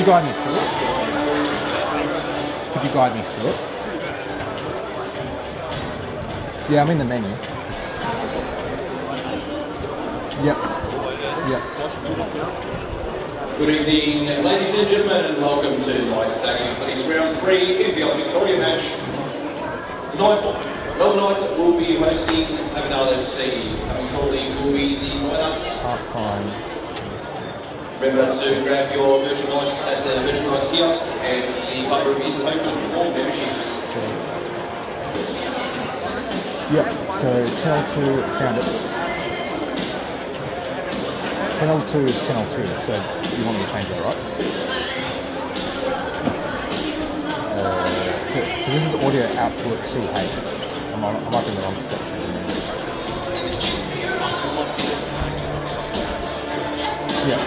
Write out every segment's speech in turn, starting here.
you guide me through it? Could you guide me through it? Yeah, I'm in the menu. Yep. Yep. Good evening, ladies and gentlemen, and welcome to tonight's Stadium Footy's Round 3 NPL Victoria match. Tonight, Melbourne Knights will be hosting Avondale FC. Coming shortly will be the lineups. Half time. Remember to grab your virtual Knights at the virtual Knights kiosk, and the club room is open for memberships. Yep, so channel 2 is found it. Channel 2 is channel 2, so you want me to change it, right? So this is audio output CH. I'm up in the wrong section. Yeah.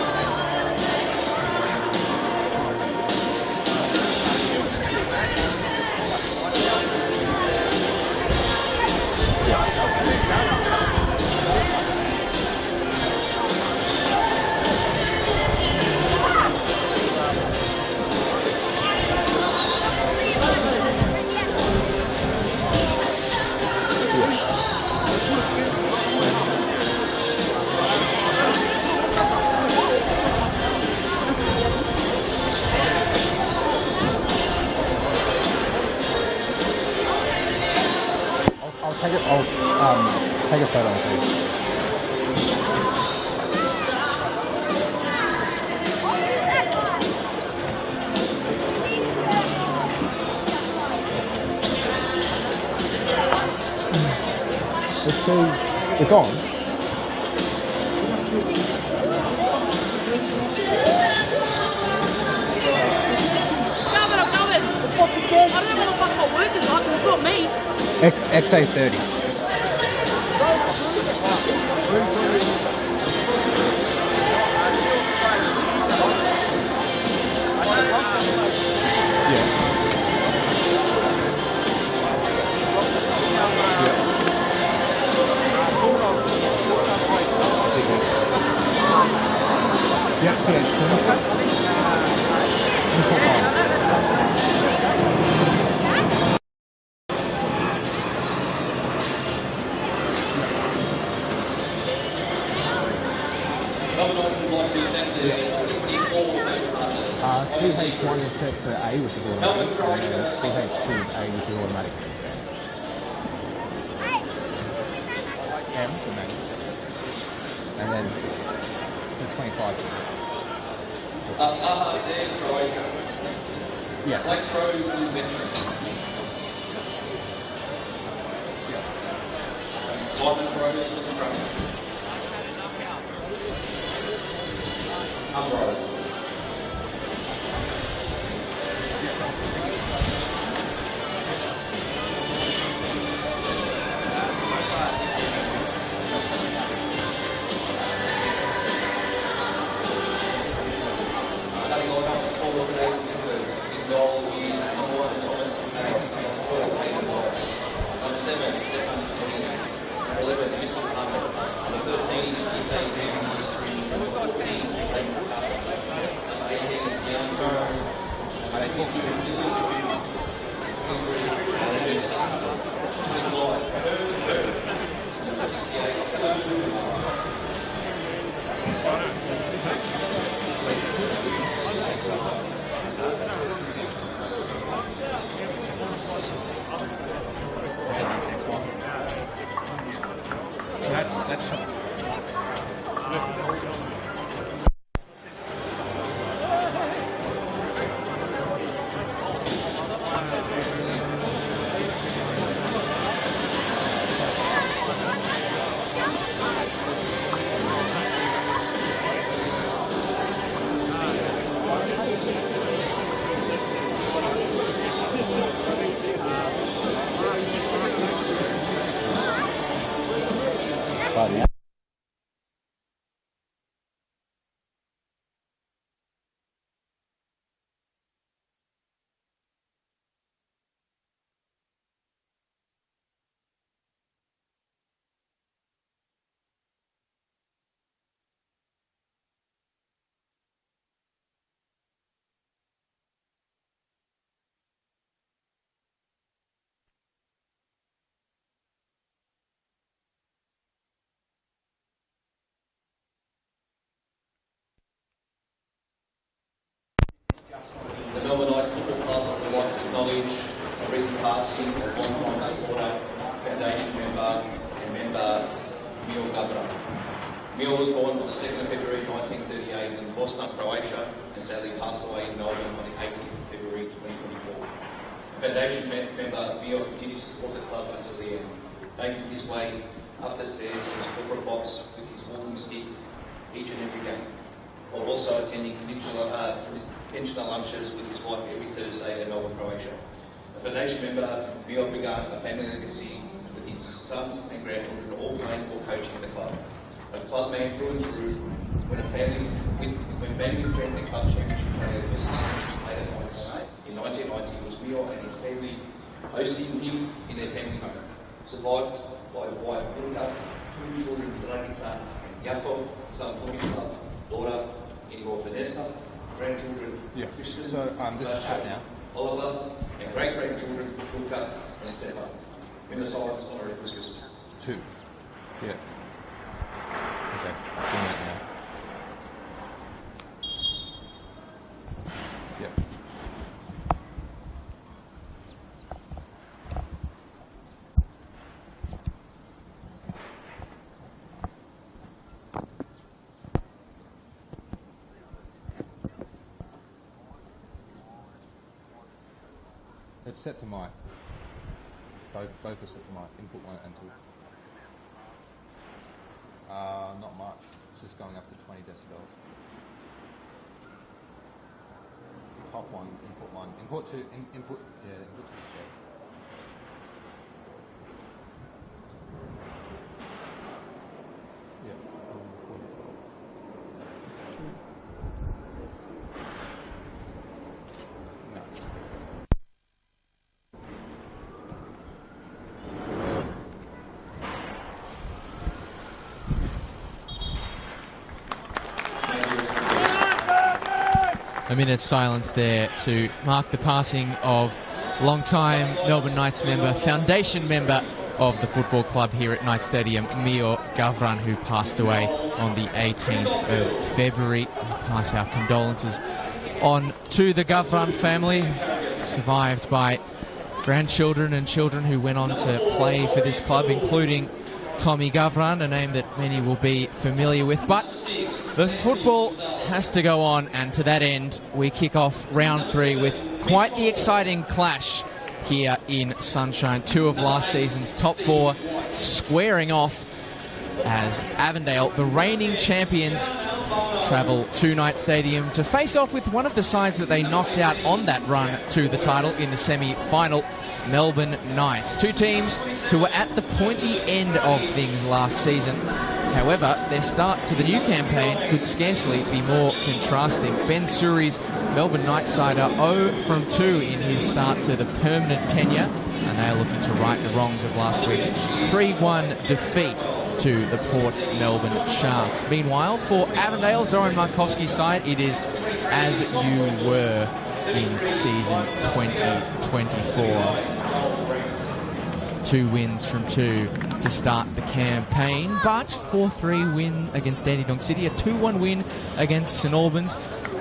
I'll take a photo and see. Let's see. It's on. I don't know where the fuck my work is like, 'cause it's not me. XA30. Yeah, see it. CH1 is set to A, which is automatic, and CH2 is A, which is automatic. M is automatic. And then to 25%. Dan Croatia. Yes. Like Crow investment. Simon Crow's construction. Umbrella. would like to acknowledge the recent passing of long-time supporter, Foundation member and member Mio Gavran. Mio was born on the 2nd of February 1938 in Bosna, Croatia, and sadly passed away in Melbourne on the 18th of February 2024. Foundation member Mio continued to support the club until the end, making his way up the stairs to his corporate box with his walking stick each and every game, while also attending pensioner lunches with his wife every Thursday in Melbourne, Croatia. A Foundation member, Mio began a family legacy with his sons and grandchildren all playing or coaching the club. A club man through and through, when family-friendly club championship played for 6 each late at nights. In 1990, it was Mio and his family hosting him in their family home, survived by wife Ilka, 2 children, Dragica and Jakob, son Tomislav, daughter-in-law Vanessa, grandchildren Christian, So this is chat now. Oliver, and great-grandchildren Ilka and Stefan. In the silence, honorary Christmas. 2. Yeah. Okay, doing that now. Yep. It's set to mic. Both are set to mic. Input 1 and 2. Not much. It's just going up to 20 decibels. Top 1, input 1. Input 2, input 2 is good. Yeah. No. A minute's silence there to mark the passing of long-time Melbourne Knights member, foundation member of the football club here at Knight Stadium, Mio Gavran, who passed away on the 18th of February. We pass our condolences on to the Gavran family, survived by grandchildren and children who went on to play for this club, including Tommy Gavran, a name that many will be familiar with. But the football has to go on, and to that end, we kick off round 3 with quite the exciting clash here in Sunshine. 2 of last season's top 4 squaring off as Avondale, the reigning champions, travel to Knight Stadium to face off with one of the sides that they knocked out on that run to the title in the semi-final, Melbourne Knights. 2 teams who were at the pointy end of things last season. However, their start to the new campaign could scarcely be more contrasting. Ben Suri's Melbourne Knights side are 0 from 2 in his start to the permanent tenure, and they are looking to right the wrongs of last week's 3-1 defeat to the Port Melbourne Sharks. Meanwhile, for Avondale, Zoran Markovski's side, it is as you were in season 2024. 2 wins from 2 to start the campaign, but 4-3 win against Dandenong City, a 2-1 win against St Albans.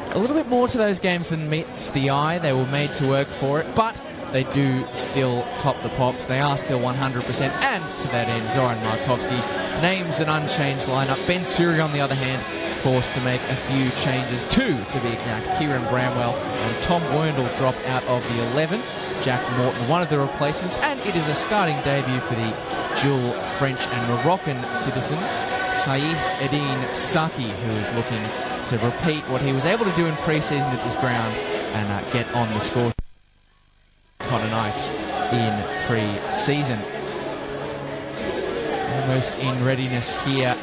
A little bit more to those games than meets the eye. They were made to work for it, but they do still top the pops. They are still 100%, and to that end, Zoran Markovski names an unchanged lineup. Ben Suri, on the other hand, forced to make a few changes, 2 to be exact. Kieran Bramwell and Tom Werndl drop out of the 11. Jack Morton, one of the replacements, and it is a starting debut for the dual French and Moroccan citizen, Saif Eddine Saki, who is looking to repeat what he was able to do in pre-season at this ground and get on the score. Connor Knights in pre-season. Almost in readiness here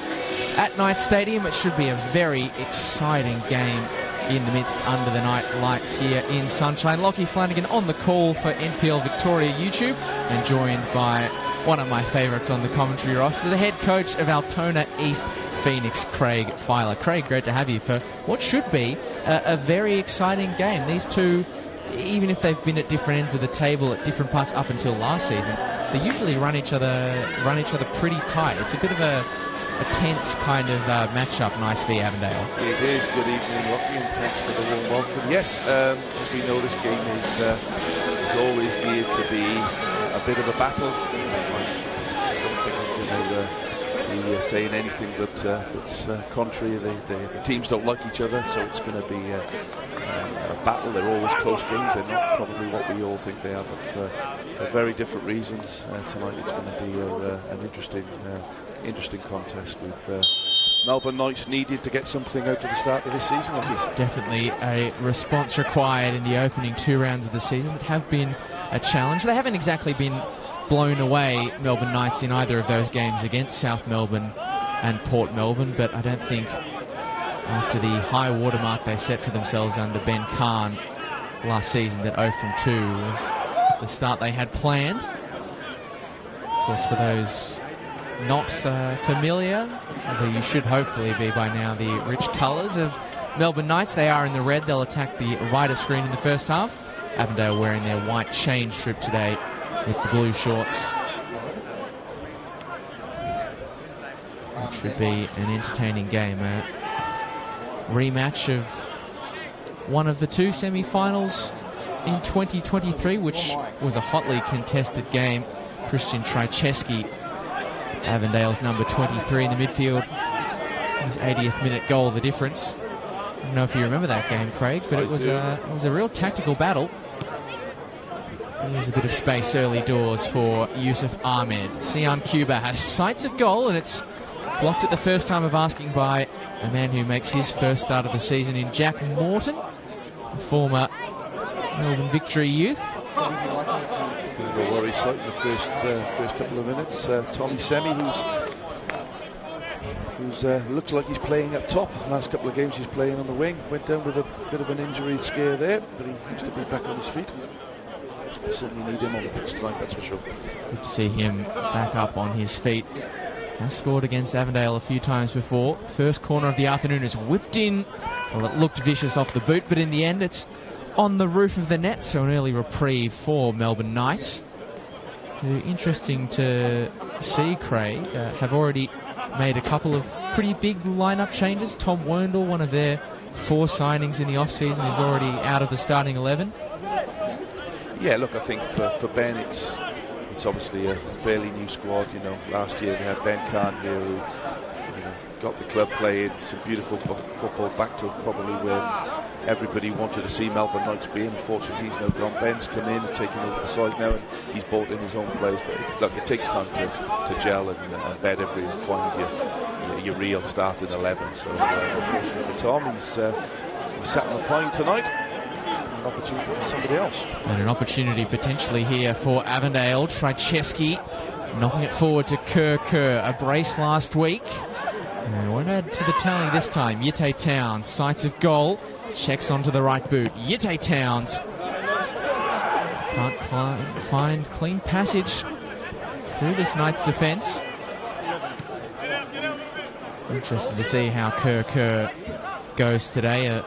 at Knight Stadium. It should be a very exciting game in the midst under the night lights here in Sunshine. Lockie Flanagan on the call for NPL Victoria YouTube, and joined by one of my favourites on the commentary roster, the head coach of Altona East Phoenix, Craig Filer. Craig, great to have you for what should be a very exciting game. These two, even if they've been at different ends of the table at different parts up until last season, they usually run each other pretty tight. It's a bit of a a tense kind of matchup, Knights v Avondale. It is. Good evening, Lockie, and thanks for the warm welcome. Yes, as we know, this game is always geared to be a bit of a battle. I don't think be saying anything that's contrary. The teams don't like each other, so it's going to be a battle. They're always close games. They're not probably what we all think they are, but for very different reasons. Tonight it's going to be an interesting contest with Melbourne Knights needed to get something out of the start of this season. Definitely a response required in the opening 2 rounds of the season that have been a challenge. They haven't exactly been blown away, Melbourne Knights, in either of those games against South Melbourne and Port Melbourne, but I don't think after the high watermark they set for themselves under Ben Kahn last season that 0 from 2 was the start they had planned. Of course, for those not familiar, although you should hopefully be by now, the rich colours of Melbourne Knights. They are in the red. They'll attack the right screen in the first half. Avondale wearing their white chain strip today with the blue shorts. It should be an entertaining game. A rematch of one of the 2 semi-finals in 2023, which was a hotly contested game. Christian Trajczewski, Avondale's number 23 in the midfield, his 80th minute goal, the difference. I don't know if you remember that game, Craig, but it was a real tactical battle. There's a bit of space early doors for Yusuf Ahmed. Sian Cuba has sights of goal, and it's blocked at the first time of asking by a man who makes his first start of the season in Jack Morton, a former Melbourne Victory youth. Bit of a worry sight in the first couple of minutes. Tommy Semi, who's looks like he's playing up top. The last couple of games he's playing on the wing. Went down with a bit of an injury scare there, but he seems to be back on his feet. Certainly need him on the pitch tonight, that's for sure. Good to see him back up on his feet. Has scored against Avondale a few times before. First corner of the afternoon is whipped in. Well, it looked vicious off the boot, but in the end it's on the roof of the net, so an early reprieve for Melbourne Knights, who, interesting to see, Craig, have already made a couple of pretty big lineup changes. Tom Werndl, one of their 4 signings in the off-season, is already out of the starting 11. Yeah, look, I think for Ben it's obviously a fairly new squad. You know, last year they had Ben Kahn here, who got the club playing some beautiful football, back to probably where everybody wanted to see Melbourne Knights be. Unfortunately, he's now gone. Ben's come in and taken over the side now, and he's brought in his own players. But look, it takes time to gel and bed everything and find your real starting 11. So unfortunately for Tom, he's sat on the pine tonight. An opportunity for somebody else. And an opportunity potentially here for Avondale. Trajczewski knocking it forward to Kerr. A brace last week. And won't add to the tally this time. Yitte Towns, sights of goal, checks onto the right boot. Yitte Towns can't find clean passage through this Knights defence. Interested to see how Kerr goes today. A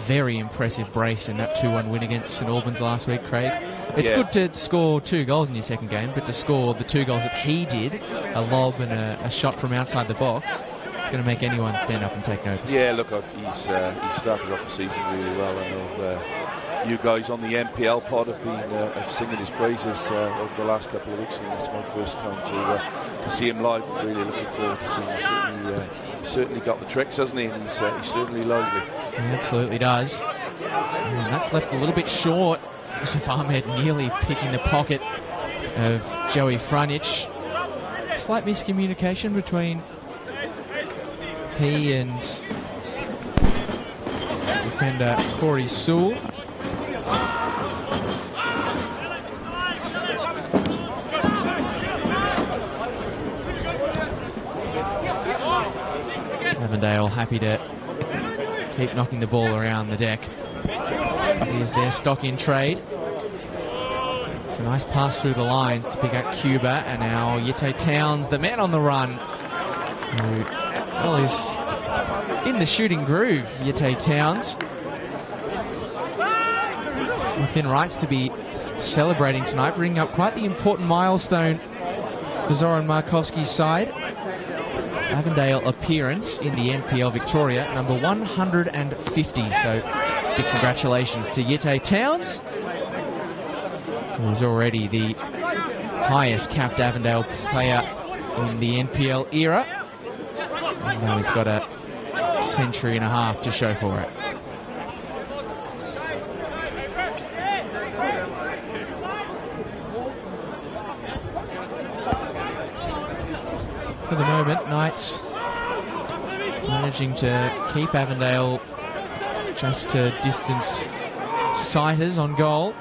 very impressive brace in that 2-1 win against St Albans last week, Craig. It's good to score 2 goals in your second game, but to score the 2 goals that he did, a lob and a shot from outside the box, it's going to make anyone stand up and take notice. Yeah, look, he started off the season really well. I know you guys on the NPL pod have been singing his praises over the last couple of weeks, and it's my first time to see him live. I'm really looking forward to seeing him. He's certainly got the tricks, hasn't he? And he's certainly lively. He absolutely does. And that's left a little bit short. Yusuf Ahmed nearly picking the pocket of Joey Franic. Slight miscommunication between he and defender Corey Sewell. Avondale happy to keep knocking the ball around the deck. Here's their stock in trade. It's a nice pass through the lines to pick up Cuba, and now Yitte Towns, the man on the run, who, well, is in the shooting groove. Yitte Towns within rights to be celebrating tonight, bringing up quite the important milestone for Zoran Markovski's side. Avondale appearance in the NPL Victoria, number 150. So big congratulations to Yitte Towns, who is already the highest capped Avondale player in the NPL era. And now he's got a century and a half to show for it. For the moment, Knights managing to keep Avondale just to distance sighters on goal.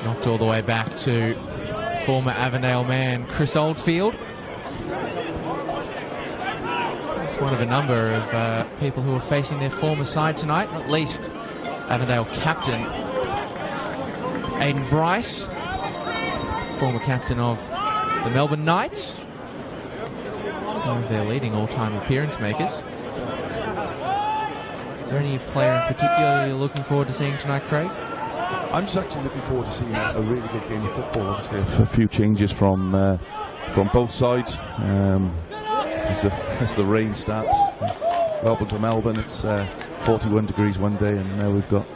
Knocked all the way back to former Avondale man Chris Oldfield. It's one of a number of people who are facing their former side tonight, not least Avondale captain Aidan Bryce, former captain of the Melbourne Knights, one of their leading all-time appearance makers. Is there any player in particular you're looking forward to seeing tonight, Craig? I'm just actually looking forward to seeing a really good game of football. Obviously, a few changes from both sides as the rain starts. Melbourne to Melbourne, it's 41 degrees one day, and now we've got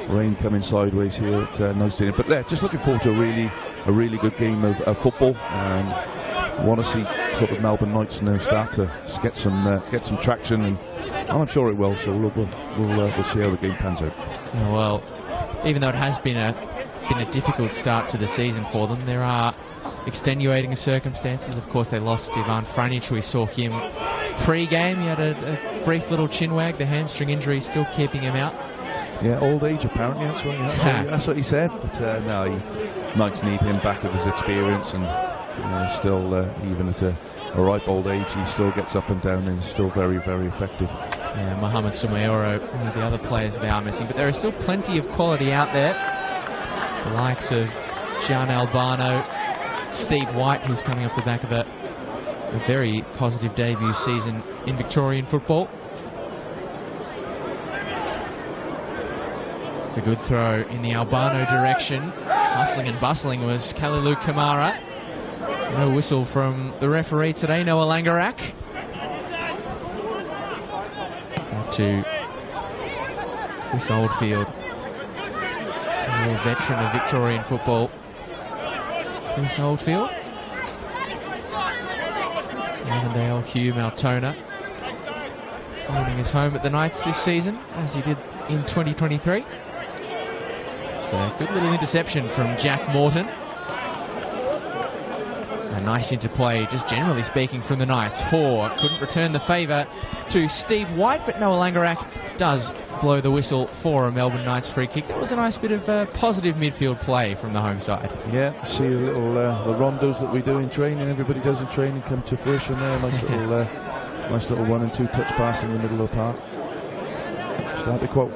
rain coming sideways here at Knights Stadium. But yeah, just looking forward to a really good game of football, and want to see sort of Melbourne Knights now start to get some traction, and I'm sure it will. So we'll see how the game pans out. Yeah, well, even though it has been a difficult start to the season for them, there are extenuating circumstances. Of course, they lost Ivan Franjic. We saw him pre-game. He had a brief little chin wag. The hamstring injury is still keeping him out. Yeah, old age apparently. That's what he said. But no, Knights need him back of his experience, and still, even at a ripe old age, he still gets up and down and is still very, very effective. Yeah, Mohamed Sumayoro, one of the other players they are missing, but there is still plenty of quality out there. The likes of Gian Albano, Steve White, who's coming off the back of a very positive debut season in Victorian football. It's a good throw in the Albano direction. Hustling and bustling was Kalilu Kamara. No whistle from the referee today, Noah Langarak. To Chris Oldfield, a real veteran of Victorian football. Chris Oldfield. Avondale, Hugh Maltona, finding his home at the Knights this season, as he did in 2023. It's a good little interception from Jack Morton. A nice interplay, just generally speaking, from the Knights. Hoare couldn't return the favour to Steve White, but Noah Langarak does blow the whistle for a Melbourne Knights free kick. That was a nice bit of positive midfield play from the home side. Yeah, see a little the rondos that we do in training, everybody does in training, come to fruition there. Nice little 1 and 2 touch pass in the middle of the park.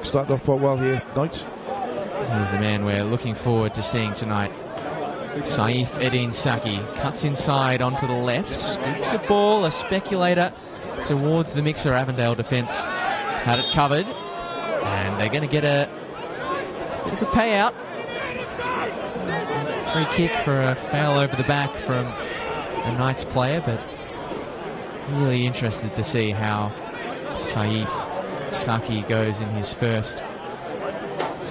Started off quite well here, Knights. Here's a man we're looking forward to seeing tonight. Saif Eddin Saki cuts inside onto the left, scoops a ball, a speculator towards the Mixer Avondale defence. Had it covered, and they're going to get a bit of a payout. Free kick for a foul over the back from a Knights player, but really interested to see how Saif Saki goes in his first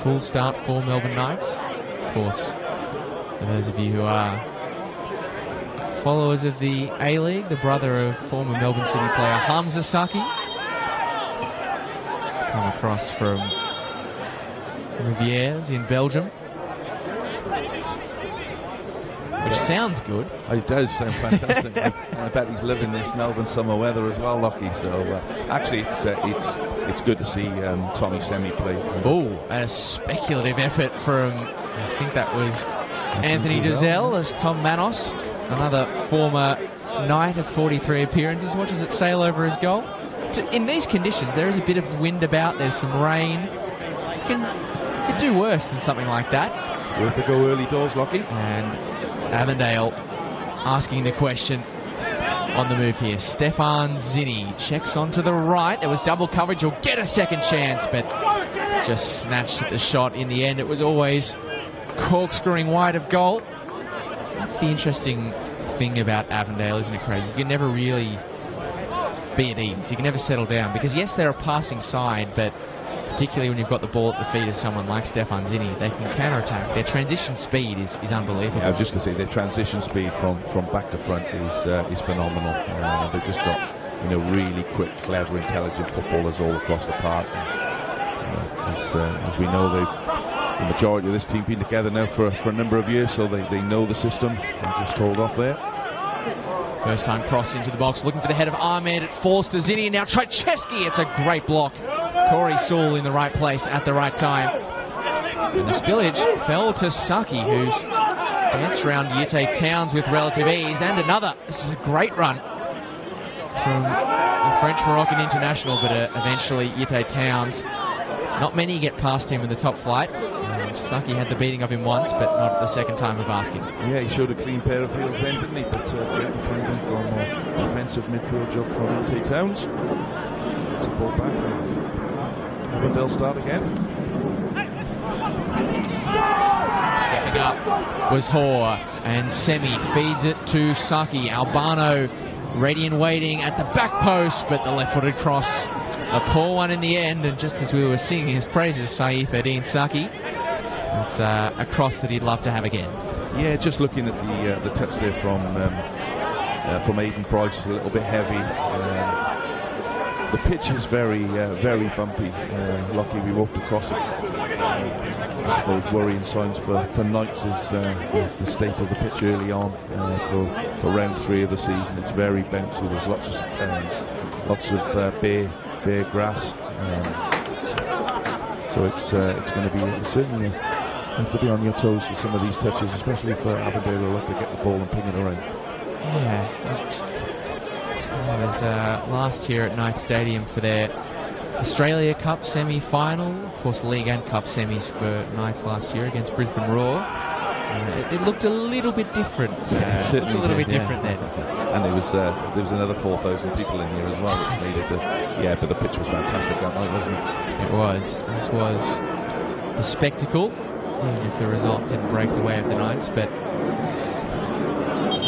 full start for Melbourne Knights. Of course, for those of you who are followers of the A-League, the brother of former Melbourne City player Hamza Saki has come across from Rivieres in Belgium, which sounds good. It does sound fantastic. I bet he's living this Melbourne summer weather as well, Lockie. So actually, it's good to see Tommy Semi play. Oh, and a speculative effort from, I think that was Anthony Dozell as Tom Manos, another former Knight of 43 appearances, watches it sail over his goal. In these conditions, there is a bit of wind about, there's some rain. You can do worse than something like that. Worth a go early doors, Lockie. And Avondale asking the question on the move here. Stefan Zinni checks onto the right. There was double coverage. He'll get a second chance, but just snatched at the shot in the end. It was always corkscrewing wide of goal. That's the interesting thing about Avondale, isn't it, Craig? You can never really be at ease. You can never settle down because, yes, they're a passing side, but particularly when you've got the ball at the feet of someone like Stefan Zinni, they can counter-attack. Their transition speed is unbelievable. Yeah, I was just going to say, their transition speed from back to front is phenomenal. They've just got, really quick, clever, intelligent footballers all across the park. As we know, the majority of this team been together now for a number of years, so they know the system and just hold off there. First time cross into the box, looking for the head of Ahmed. It falls to Zinni, and now Trajewski. It's a great block. Corey Sewell in the right place at the right time. And the spillage fell to Saki, who's danced around Yite Towns with relative ease. And another. This is a great run from the French-Moroccan international, but eventually Yite Towns. Not many get past him in the top flight. Saki had the beating of him once, but not the second time of asking. Yeah, he showed a clean pair of heels then, didn't he? But great defending from offensive midfield job from Yite Towns. It's a ball back. Avondale start again. Stepping up was Hoare, and Semi feeds it to Saki. Albano ready and waiting at the back post, but the left-footed cross, a poor one in the end. And just as we were singing his praises, Saif Edin Saki, it's a cross that he'd love to have again. Yeah, just looking at the touch there from Aidan Price, a little bit heavy. The pitch is very bumpy. Lucky we walked across it. I suppose worrying signs for Knights is the state of the pitch early on for round 3 of the season. It's very bouncy. There's lots of bare grass. So it's going to be certainly have to be on your toes for some of these touches, especially for Avondale who like to get the ball and ping it around. Yeah. It was last year at Knight Stadium for their Australia Cup semi-final. Of course, League and Cup semis for Knights last year against Brisbane Roar. It looked a little bit different. It looked a little bit different then. And there was another 4,000 people in here as well, which made it. But the pitch was fantastic that night, wasn't it? It was. This was the spectacle, even if the result didn't break the way of the Knights. But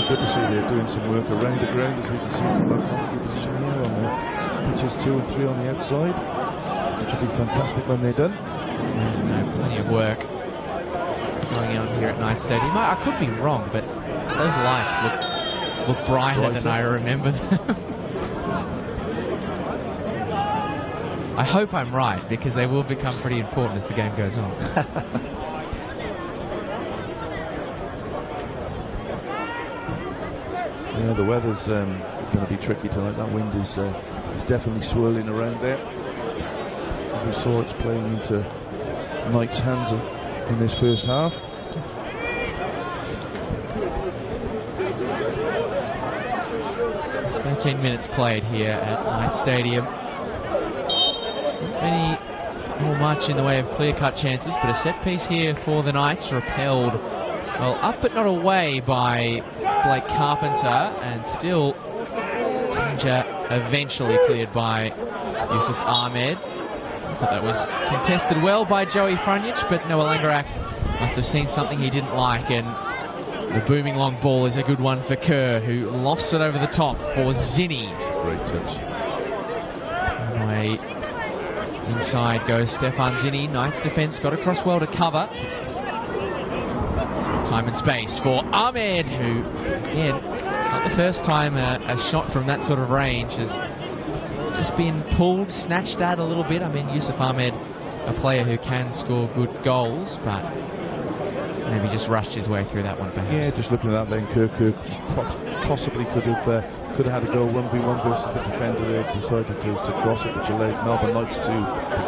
good to see they're doing some work around the ground, as we can see from our position here on the pitches 2 and 3 on the outside, which will be fantastic when they're done. Plenty of work going on here at Knight Stadium. I could be wrong, but those lights look brighter than I remember them. I hope I'm right, because they will become pretty important as the game goes on. Yeah, the weather's going to be tricky tonight. That wind is definitely swirling around there. As we saw, it's playing into Knight's hands in this first half. So 13 minutes played here at Knight Stadium. Not much in the way of clear-cut chances, but a set piece here for the Knights, repelled, well, up but not away by Blake Carpenter, and still danger eventually cleared by Yusuf Ahmed. I thought that was contested well by Joey Frunjic, but Noah Langerak must have seen something he didn't like, and the booming long ball is a good one for Kerr, who lofts it over the top for Zinni. Great touch. Anyway, inside goes Stefan Zinni. Knights defence got across well to cover. Time and space for Ahmed, who, again, not the first time a shot from that sort of range has just been pulled, snatched at a little bit. I mean, Yusuf Ahmed, a player who can score good goals, but Maybe just rushed his way through that one, perhaps. Yeah, just looking at that then, Kirk possibly could have had a go 1v1 versus the defender there. Decided to cross it, which allowed Melbourne Knights to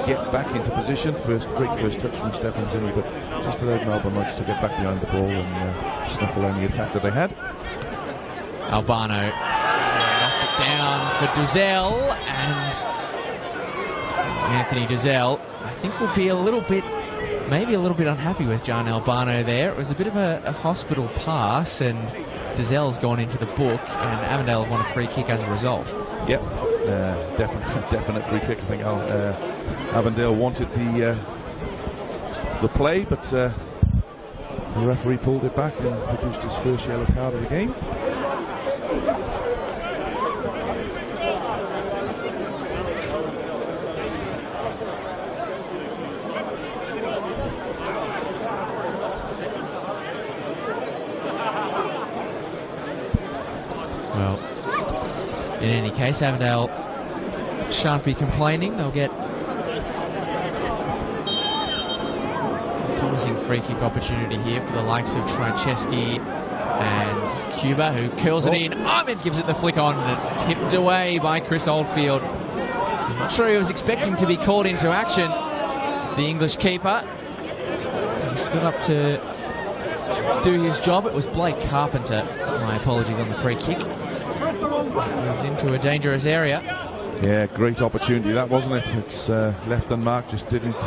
get back into position. Great first touch from Stefan Zimmy, but just allowed Melbourne Knights to get back behind the ball and snuffle down the attack that they had. Albano knocked it down for Duzel, and Anthony Duzel, I think, will be maybe a little bit unhappy with John Albano there. It was a bit of a hospital pass, and Duzel's gone into the book, and Avondale have won a free kick as a result. Yep, definite free kick. I think Avondale wanted the play, but the referee pulled it back and produced his first yellow card of the game. Well, in any case, Avondale shan't be complaining. They'll get a promising free kick opportunity here for the likes of Trajewski and Cuba, who curls it in. Ahmed gives it the flick on, and it's tipped away by Chris Oldfield. I'm not sure he was expecting to be called into action. The English keeper, he stood up to do his job. It was Blake Carpenter. My apologies on the free kick. He's into a dangerous area. Yeah, great opportunity that, wasn't it? It's left unmarked, just didn't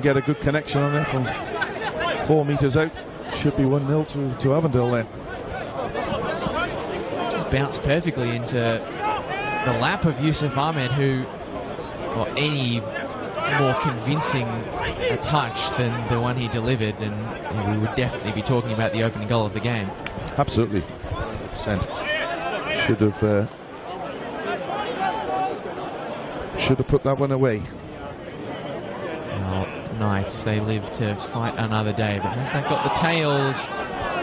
get a good connection on there from 4 metres out. Should be 1-0 to Avondale there. Just bounced perfectly into the lap of Yusuf Ahmed, who, well, any more convincing a touch than the one he delivered, and we would definitely be talking about the opening goal of the game. Absolutely. 100%. Should have put that one away. Well, Knights, they live to fight another day, but has that got the tails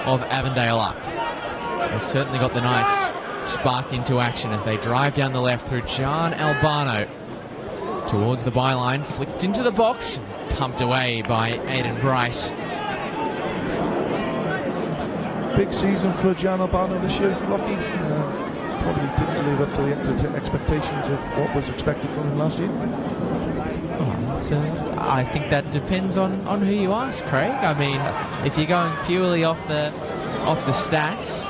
of Avondale up? It's certainly got the Knights sparked into action as they drive down the left through John Albano towards the byline, flicked into the box, pumped away by Aidan Bryce. Big season for John Albano this year, Lockie. Probably didn't live up to the expectations of what was expected from him last year. I think that depends on who you ask, Craig. I mean, if you're going purely off the stats,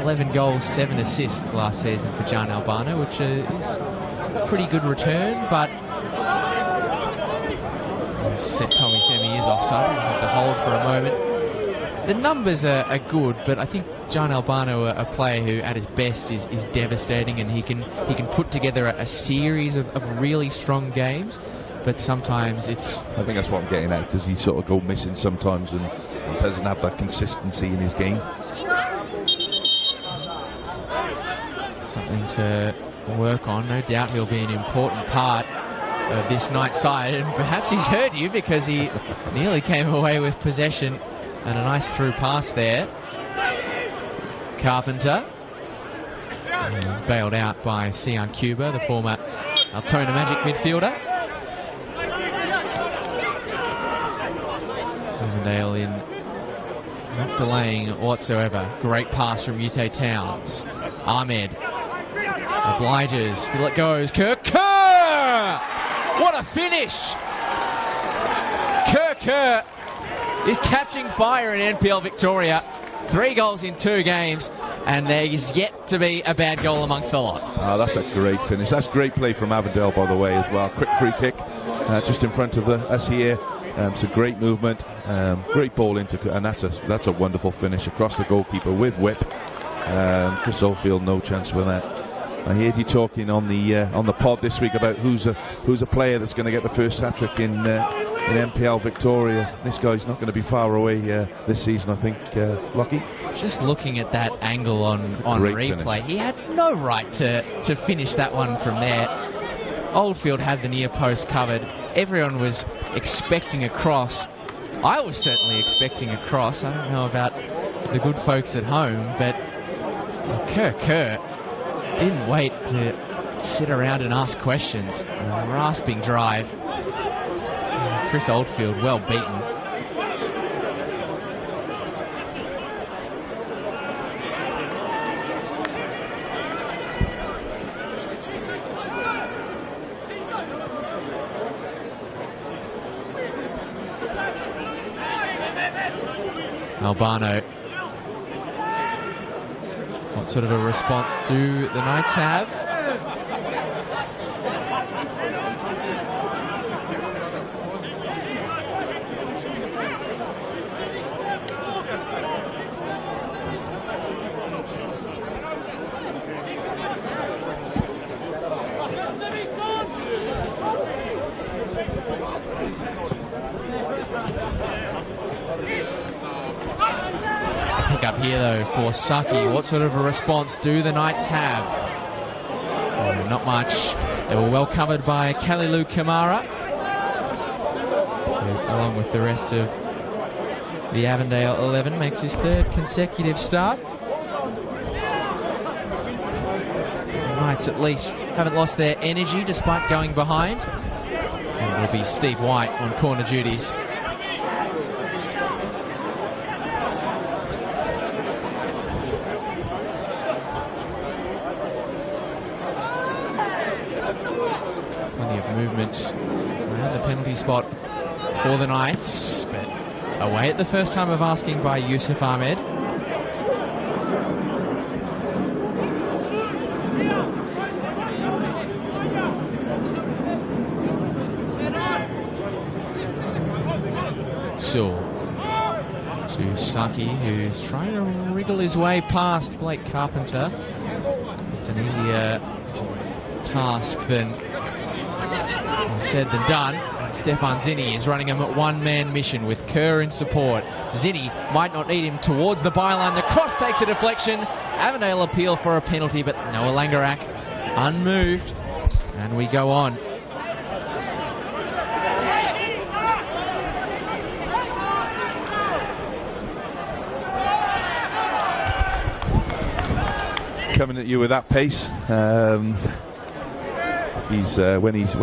11 goals, 7 assists last season for John Albano, which is a pretty good return, but Tommy Semi is offside. Just have to hold for a moment. The numbers are good, but I think John Albano, a player who at his best is devastating, and he can put together a series of really strong games, but sometimes it's... I think that's what I'm getting at. Does he sort of go missing sometimes and doesn't have that consistency in his game? Something to work on. No doubt he'll be an important part of this Knights side, and perhaps he's heard you, because he nearly came away with possession. And a nice through pass there. Carpenter. And he's bailed out by Sian Cuba, the former Altona Magic midfielder. Avondale in, not delaying whatsoever. Great pass from Ute Towns. Ahmed obliges, still it goes. Kerr! What a finish! Kerr is catching fire in NPL Victoria. 3 goals in 2 games, and there is yet to be a bad goal amongst the lot. Oh, that's a great finish. That's great play from Avondale, by the way, as well. Quick free kick just in front of us here. Some great movement, great ball into, and that's a wonderful finish across the goalkeeper with whip. Chris Oldfield, no chance for that. I heard you talking on the pod this week about who's a player that's going to get the first hat-trick in NPL Victoria. This guy's not going to be far away this season, I think, Lockie. Just looking at that angle on replay, finish. He had no right to finish that one from there. Oldfield had the near post covered. Everyone was expecting a cross. I was certainly expecting a cross. I don't know about the good folks at home, but Kerr didn't wait to sit around and ask questions. A rasping drive. Chris Oldfield well beaten. Albano. What sort of a response do the Knights have? Pick up here though for Saki. What sort of a response do the Knights have? Oh, not much. They were well covered by Kalilu Kamara, who, along with the rest of the Avondale 11, makes his third consecutive start. The Knights at least haven't lost their energy despite going behind. And it'll be Steve White on corner duties. Plenty of movement around the penalty spot for the Knights, but away at the first time of asking by Yusuf Ahmed. So to Saki, who's trying to wriggle his way past Blake Carpenter. It's an easier task than said than done. And Stefan Zinni is running him at one-man mission with Kerr in support. Zinni might not need him towards the byline. The cross takes a deflection. Avondale appeal for a penalty, but Noah Langerak unmoved. And we go on. Coming at you with that pace. He's when he's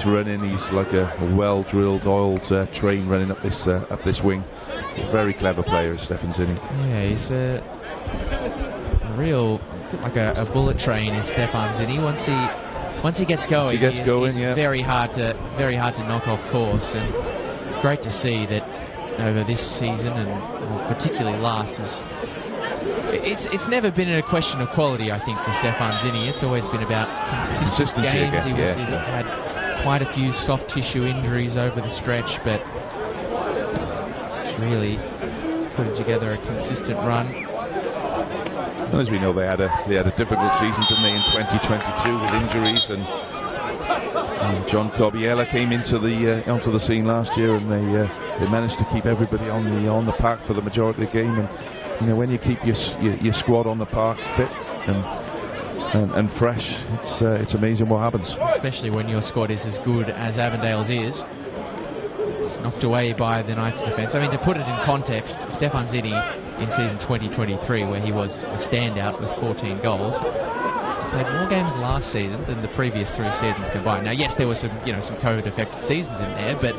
running, he's like a well-drilled, oiled train running up this wing. He's a very clever player, Stefan Zinni. Yeah, he's a real, like a bullet train is Stefan Zinni. Once he gets going, he's yeah, very hard to knock off course. And great to see that over this season and particularly last it's never been a question of quality, I think, for Stefan Zinni. It's always been about consistency games. Again, He's had quite a few soft tissue injuries over the stretch, but it's really putting together a consistent run. Well, as we know, they had a difficult season, didn't they, in 2022 with injuries, and John Corbiella came onto the scene last year, and they managed to keep everybody on the park for the majority of the game. And you know, when you keep your squad on the park fit and fresh, it's amazing what happens. Especially when your squad is as good as Avondale's is. It's knocked away by the Knights' defence. I mean, to put it in context, Stefan Zinni in season 2023, where he was a standout with 14 goals, played more games last season than the previous 3 seasons combined. Now, yes, there were some COVID-affected seasons in there, but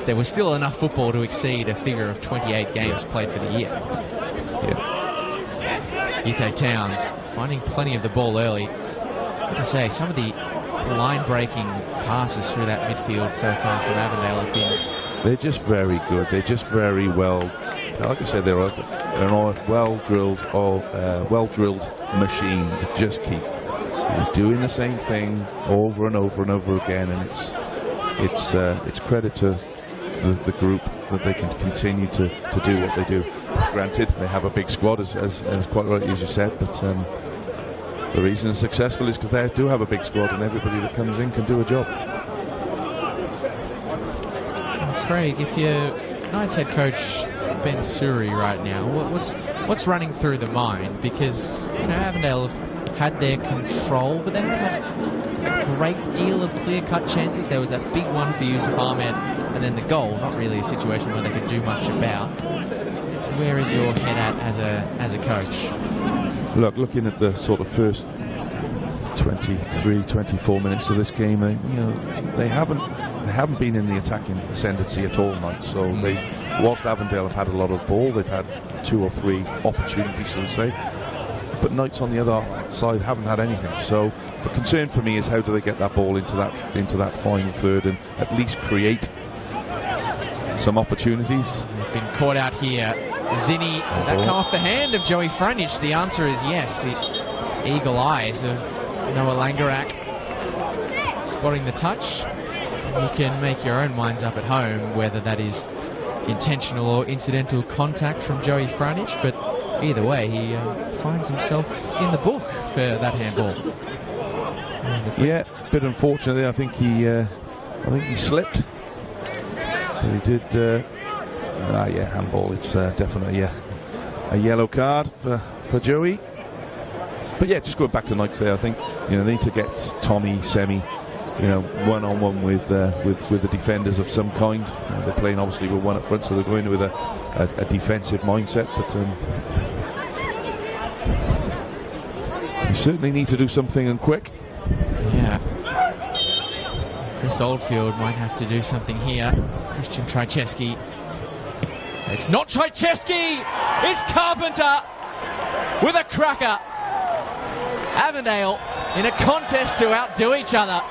there was still enough football to exceed a figure of 28 games played for the year. Yeah. Ite Towns finding plenty of the ball early. Like I say, some of the line-breaking passes through that midfield so far from Avondale have been... They're just very good. They're just very well... Like I said, they're an well-drilled machine that just keep doing the same thing over and over and over again, and it's credit to the group that they can continue to do what they do. Granted, they have a big squad, as quite rightly as you said, but the reason it's successful is because they do have a big squad, and everybody that comes in can do a job. Craig, if you're Knights head coach Ben Suri right now, what's running through the mind? Because Avondale have had their control, but they haven't had a great deal of clear-cut chances. There was that big one for Yusuf Ahmed, and then the goal, not really a situation where they could do much about. Where is your head at as a coach? Look, looking at the sort of first 23, 24 minutes of this game, they haven't been in the attacking ascendancy at all tonight. So whilst Avondale have had a lot of ball, they've had 2 or 3 opportunities, shall we say, but Knights on the other side haven't had anything. So the concern for me is how do they get that ball into that final third and at least create some opportunities. They've been caught out here. Zinni, did that come off the hand of Joey Franich? The answer is yes. The eagle eyes of Noah Langerak spotting the touch. You can make your own minds up at home whether that is intentional or incidental contact from Joey Franich, but either way, he finds himself in the book for that handball. Yeah, a bit unfortunately. I think he slipped. But he did. Yeah, handball. It's definitely a yellow card for Joey. But yeah, just going back to Knights there, I think they need to get Tommy, Semi, one-on-one with the defenders of some kind. They're playing obviously with one up front, so they're going with a defensive mindset. But you certainly need to do something and quick. Yeah. Chris Oldfield might have to do something here. Christian Trajewski. It's not Trajewski! It's Carpenter with a cracker. Avondale in a contest to outdo each other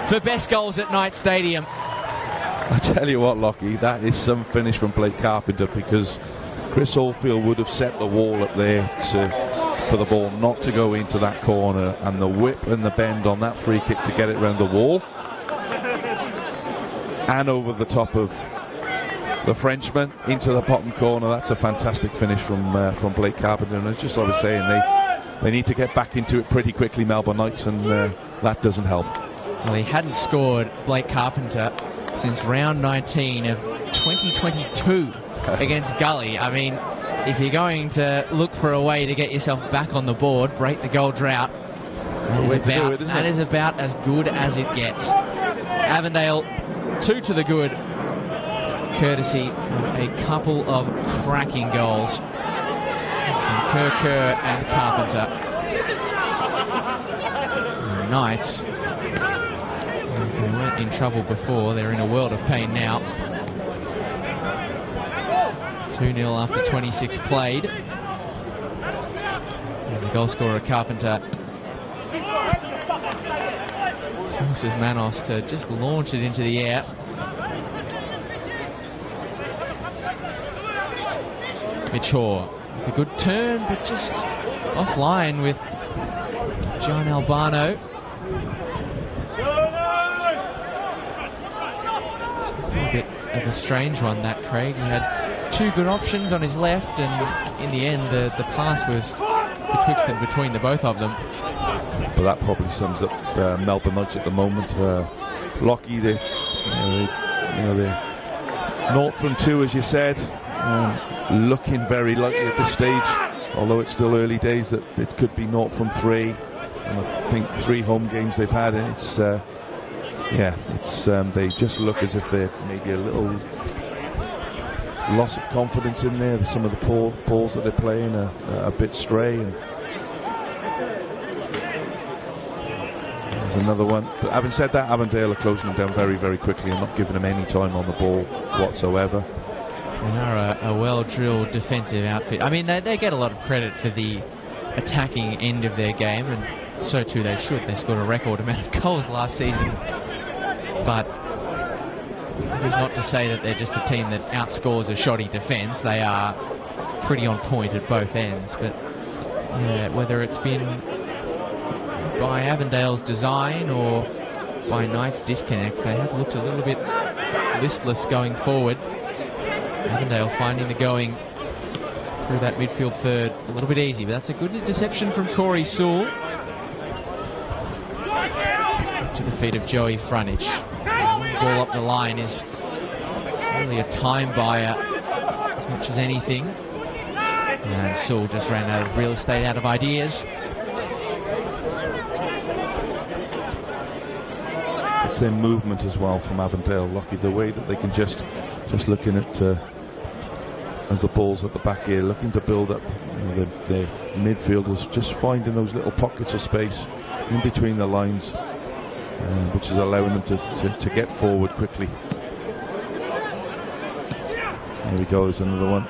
for best goals at Knights Stadium. I tell you what, Lockie, that is some finish from Blake Carpenter, because Chris Oldfield would have set the wall up there for the ball not to go into that corner, and the whip and the bend on that free kick to get it round the wall and over the top of the Frenchman into the bottom corner. That's a fantastic finish from Blake Carpenter, and it's just like I was saying, they need to get back into it pretty quickly, Melbourne Knights, and that doesn't help. Well, he hadn't scored, Blake Carpenter, since round 19 of 2022 against Gully. I mean, if you're going to look for a way to get yourself back on the board, break the goal drought, that is about as good as it gets. Avondale 2 to the good, courtesy of a couple of cracking goals from Kerr and Carpenter. The Knights, if they weren't in trouble before, they're in a world of pain now. 2-0 after 26 played. And the goal scorer, Carpenter, forces Manos to just launch it into the air. Mitchell with a good turn, but just offline with John Albano. It's a little bit of a strange one, that, Craig. He had two good options on his left, and in the end the pass was betwixt and between the both of them. But that probably sums up Melbourne Knights at the moment. Lockie, they're 0 from 2, as you said. Looking very likely at this stage, although it's still early days, that it could be 0 from 3. And I think 3 home games they've had, they just look as if they're maybe a little loss of confidence in there. Some of the balls that they're playing are a bit stray. And there's another one. But having said that, Avondale are closing them down very, very quickly and not giving them any time on the ball whatsoever. They are a well-drilled defensive outfit. I mean, they get a lot of credit for the attacking end of their game, and so too they should. They scored a record amount of goals last season. But it is not to say that they're just a team that outscores a shoddy defence. They are pretty on point at both ends. But whether it's been by Avondale's design or by Knights' disconnect, they have looked a little bit listless going forward. Avondale finding the going through that midfield third a little bit easy, but that's a good interception from Corey Sewell. To the feet of Joey Franich. Ball up the line is really a time buyer as much as anything. And Sewell just ran out of real estate, out of ideas. It's their movement as well from Avondale, Lockie, the way that they can just looking at as the ball's at the back here, looking to build up the midfielders, just finding those little pockets of space in between the lines, which is allowing them to get forward quickly. There we go, there's another one.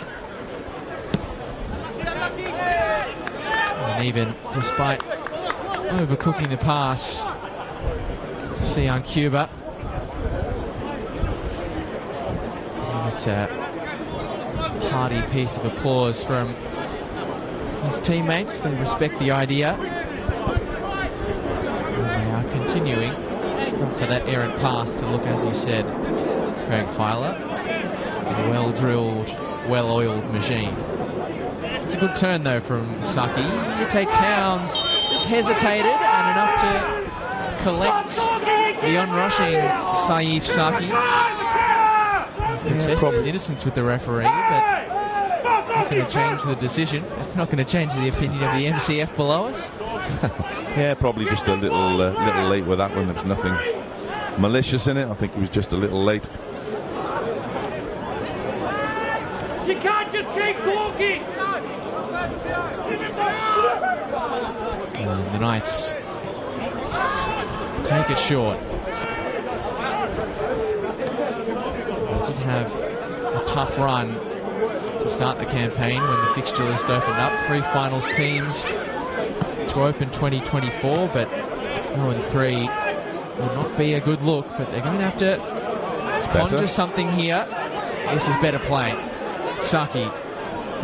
And even despite overcooking the pass, Sion Cuba It's a hearty piece of applause from his teammates. They respect the idea. And they are continuing for that errant pass to look, as you said, Craig Filer, a well-drilled, well-oiled machine. It's a good turn, though, from Saki. You take Towns, just hesitated, and enough to collect the onrushing Saif Saki. Protests his innocence with the referee, but it's not going to change the decision. It's not going to change the opinion of the MCF below us. Yeah, probably just a little late with that one. There was nothing malicious in it. I think he was just a little late. You can't just keep talking! And the Knights take it short. They did have a tough run to start the campaign when the fixture list opened up. 3 finals teams to open 2024, but 0-3 will not be a good look. But they're going to have to conjure something here. This is better play. Saki,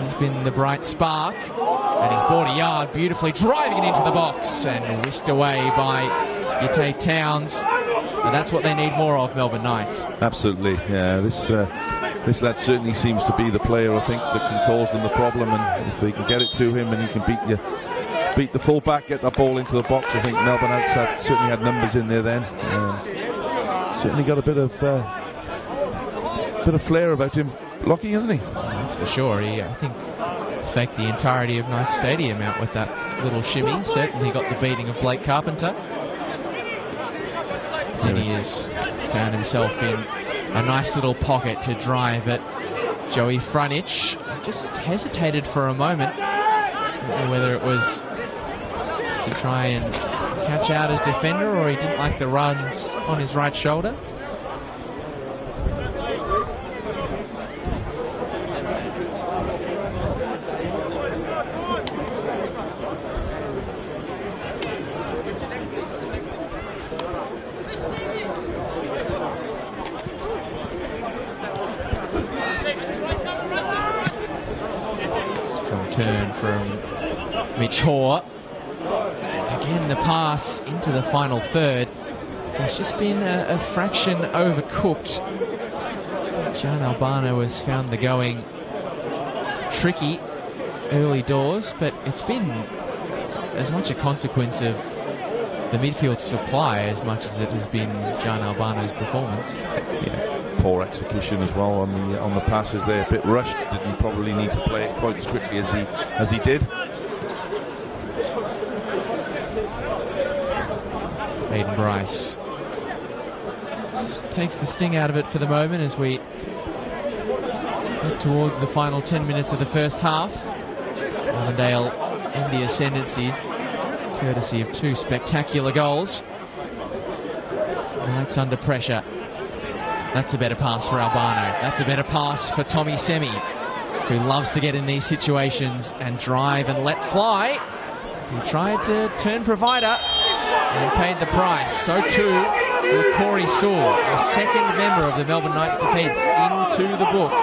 he's been the bright spark, and he's bought a yard, beautifully driving it into the box and whisked away by Yate Towns. And that's what they need more of, Melbourne Knights. Absolutely, yeah. This lad certainly seems to be the player, I think, that can cause them the problem. And if they can get it to him and he can beat the full-back, get that ball into the box, I think Melbourne Knights certainly had numbers in there then. Certainly got a bit of flair about him, Lockie, hasn't he? That's for sure. He, I think, faked the entirety of Knights Stadium out with that little shimmy. Certainly got the beating of Blake Carpenter. Zinni has found himself in a nice little pocket to drive at Joey Frunich. Just hesitated for a moment. Don't know whether it was just to try and catch out his defender, or he didn't like the runs on his right shoulder. Turn from Mitch Hoare, and again the pass into the final third has just been a fraction overcooked. John Albano has found the going tricky early doors, but it's been as much a consequence of the midfield supply as much as it has been John Albano's performance. Yeah. Poor execution as well on the passes there, a bit rushed. Didn't probably need to play it quite as quickly as he did. Aiden Bryce takes the sting out of it for the moment as we head towards the final 10 minutes of the first half. Avondale in the ascendancy, courtesy of 2 spectacular goals. Knights under pressure. That's a better pass for Albano. That's a better pass for Tommy Semi, who loves to get in these situations and drive and let fly. He tried to turn provider and paid the price. So too will Corey Sewell, the second member of the Melbourne Knights defence, into the book.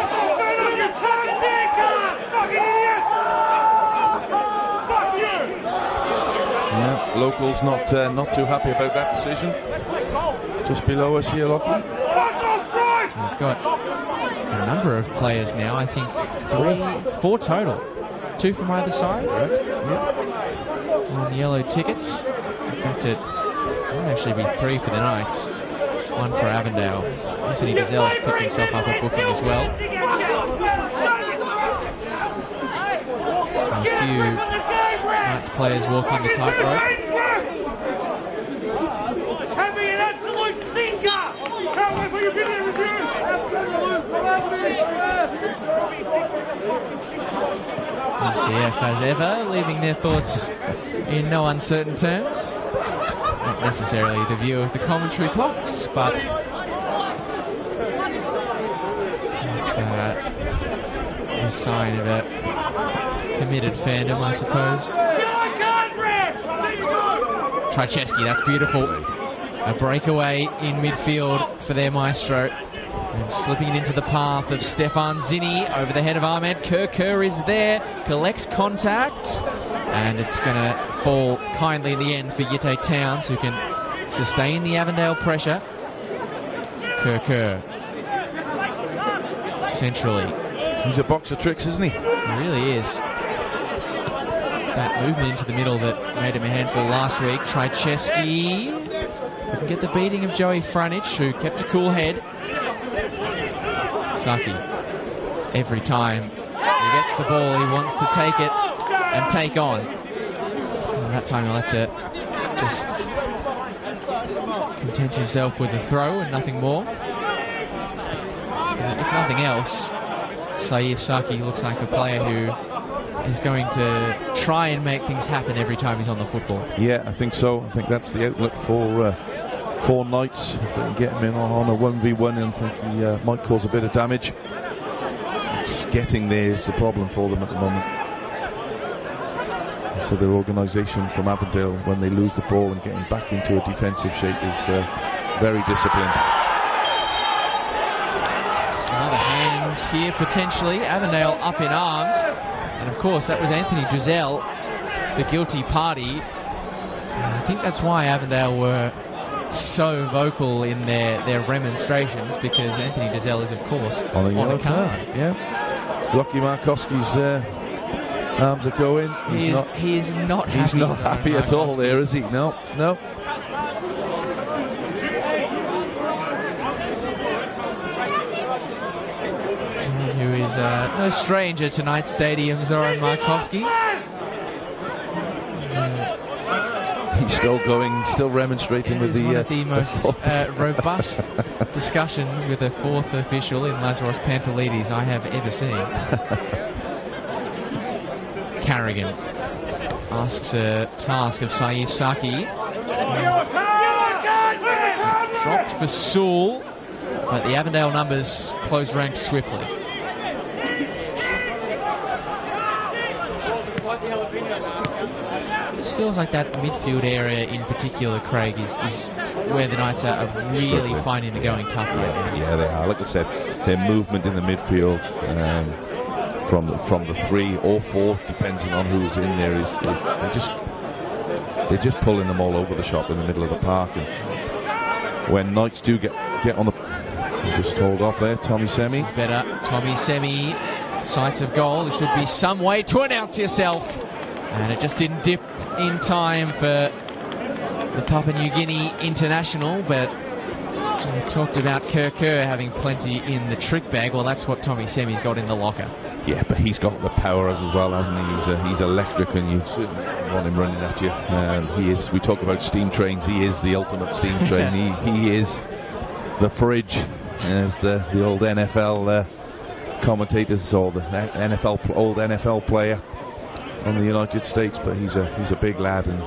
Yeah, locals not too happy about that decision. Just below us here, Lockie. We've got a number of players now, I think 4 total. 2 from either side. Right. Yeah. On yellow tickets. In fact, it might actually be 3 for the Knights. 1 for Avondale. Anthony Gazelle has picked himself up a booking as well. So a few Knights players walking the tightrope. MCF, as ever, leaving their thoughts in no uncertain terms. Not necessarily the view of the commentary box, but it's a sign of a committed fandom, I suppose. Trajewski, that's beautiful. A breakaway in midfield for their maestro. And slipping it into the path of Stefan Zinni over the head of Ahmed. Kerr is there, collects contact, and it's going to fall kindly in the end for Yitte Towns, who can sustain the Avondale pressure. Kerr centrally. He's a box of tricks, isn't he? He really is. It's that movement into the middle that made him a handful last week. Trajewski couldn't get the beating of Joey Franich, who kept a cool head. Saki, every time he gets the ball, he wants to take it and take on. And that time he'll have to just content himself with a throw and nothing more. If nothing else, Saif Saki looks like a player who is going to try and make things happen every time he's on the football. Yeah, I think so. I think that's the outlet for Knights. If they can get him in on a 1v1, and I think he might cause a bit of damage. It's getting there is the problem for them at the moment. So their organisation from Avondale, when they lose the ball and getting back into a defensive shape, is very disciplined. Another hand here potentially. Avondale up in arms, and of course that was Anthony Drizel, the guilty party. And I think that's why Avondale were so vocal in their remonstrations, because Anthony Drizel is of course on a card. Yeah, Zocki Markowski's arms are going. He's not happy at all there, is he? No. Who is no stranger to Knight Stadium, Zoran Markovski. He's still going, still remonstrating with one of the most robust discussions with a fourth official in Lazaros Pantelides I have ever seen. Carrigan asks a task of Saif Saki. Dropped for Sewell, but the Avondale numbers close ranks swiftly. This feels like that midfield area in particular, Craig, is where the Knights are really finding the going tough right now. Yeah, they are. Like I said, their movement in the midfield from the 3 or 4, depending on who's in there, is they're just pulling them all over the shop in the middle of the park. And when Knights do get on the, just hold off there. Tommy Semi. This is better. Tommy Semi, sights of goal. This would be some way to announce yourself. And it just didn't dip in time for the Papua New Guinea international, but we talked about Kerr having plenty in the trick bag. Well, that's what Tommy Semi's got in the locker. Yeah, but he's got the power as well, hasn't he? He's electric, and you certainly want him running at you. He is. We talk about steam trains. He is the ultimate steam train. he is the fridge, as the old NFL commentators, or the old NFL player on the United States. But he's a big lad, and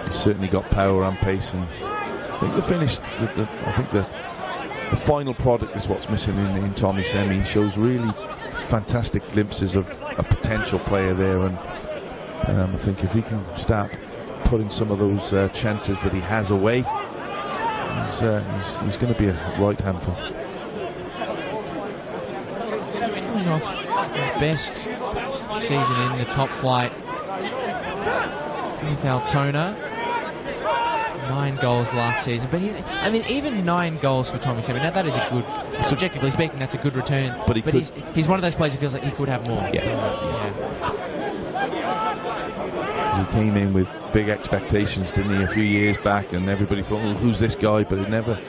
he's certainly got power and pace. And I think the finish, I think the final product is what's missing in Tommy Semi. He shows really fantastic glimpses of a potential player there, and I think if he can start putting some of those chances that he has away, he's going to be a right handful. He's coming off his best season in the top flight with Altona. 9 goals last season, but even 9 goals for Tommy Semi. Now that is a good, subjectively speaking, that's a good return. But he's one of those players who feels like he could have more. Yeah. He came in with big expectations, didn't he, a few years back, and everybody thought, well, who's this guy? But it never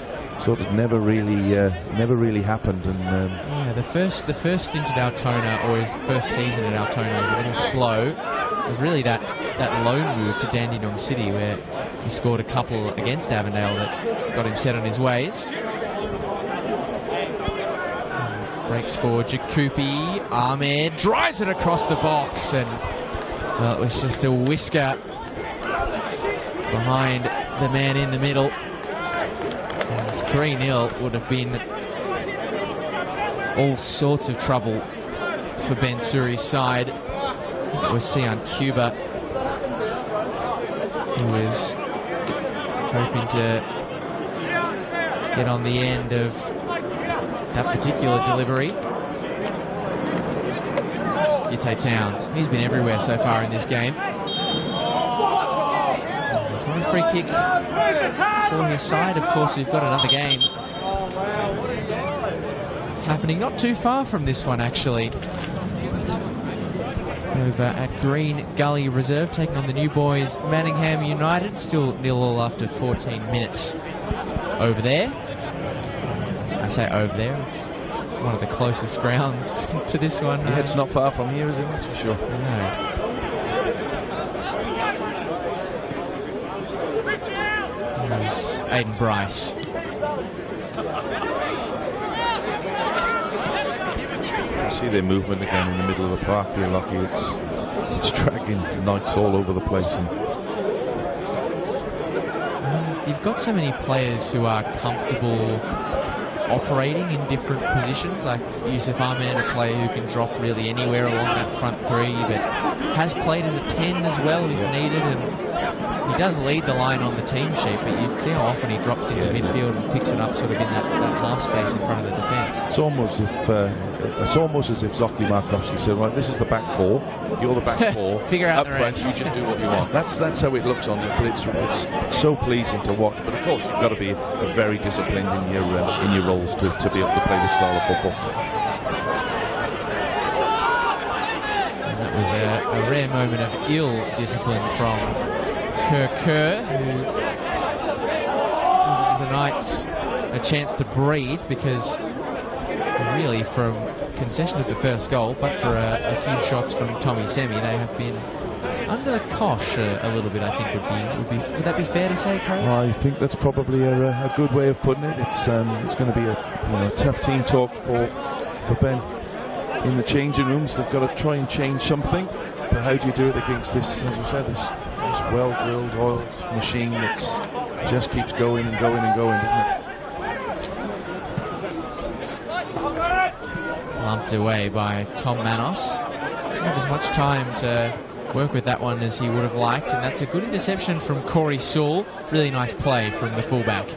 really happened. And yeah, the first stint at Altona, or his first season at Altona, was a little slow. It was really that loan move to Dandenong City where he scored a couple against Avondale that got him set on his ways. Breaks for Jakupi. Ahmed drives it across the box, and well, it was just a whisker behind the man in the middle. 3-0 would have been all sorts of trouble for Ben Suri's side. It was Sian Cuba who was hoping to get on the end of that particular delivery. Yute Towns, he's been everywhere so far in this game. There's one free kick for his side. Of course, we've got another game happening not too far from this one, actually. Over at Green Gully Reserve, taking on the new boys Manningham United. Still 0-0 after 14 minutes over there. I say over there, it's one of the closest grounds to this one. Yeah, it's not far from here, is it? That's for sure. No. There's Aidan Bryce. See their movement again in the middle of the park here, Lockie. It's dragging Knights all over the place. And you've got so many players who are comfortable operating in different positions, like Yusuf Ahmed, a player who can drop really anywhere along that front three, but has played as a 10 as well if needed, and he does lead the line on the team sheet, but you see how often he drops into midfield and picks it up sort of in that half space in front of the defence. It's almost as if Zoki Markovsky said, right, this is the back four, you're the back four, figure out up the front, rest. you just do what you want. That's how it looks on you, but it's so pleasing to watch. But of course, you've got to be very disciplined in your roles to be able to play this style of football. That was a rare moment of ill discipline from Kerr, who gives the Knights a chance to breathe, because really from concession of the first goal, but for a few shots from Tommy Semi, they have been under the cosh a little bit. I think would that be fair to say, Craig? Well, I think that's probably a good way of putting it. It's going to be a tough team talk for Ben in the changing rooms. They've got to try and change something, but how do you do it against this, as we said, this well-drilled, oiled machine that just keeps going and going and going, doesn't it? Lumped away by Tom Manos. Didn't have as much time to work with that one as he would have liked, and that's a good interception from Corey Sewell. Really nice play from the fullback.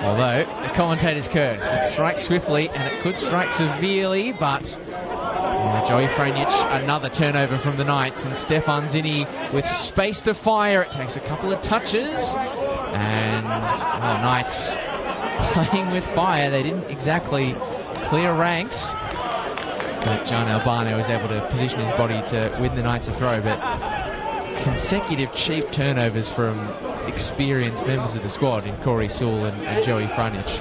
Although the commentator's curse, it strikes swiftly and it could strike severely, but Joey Franic, another turnover from the Knights, and Stefan Zinni with space to fire. It takes a couple of touches, and Knights playing with fire. They didn't exactly clear ranks, but John Albano was able to position his body to win the Knights a throw. But consecutive cheap turnovers from experienced members of the squad in Corey Sewell and Joey Franic.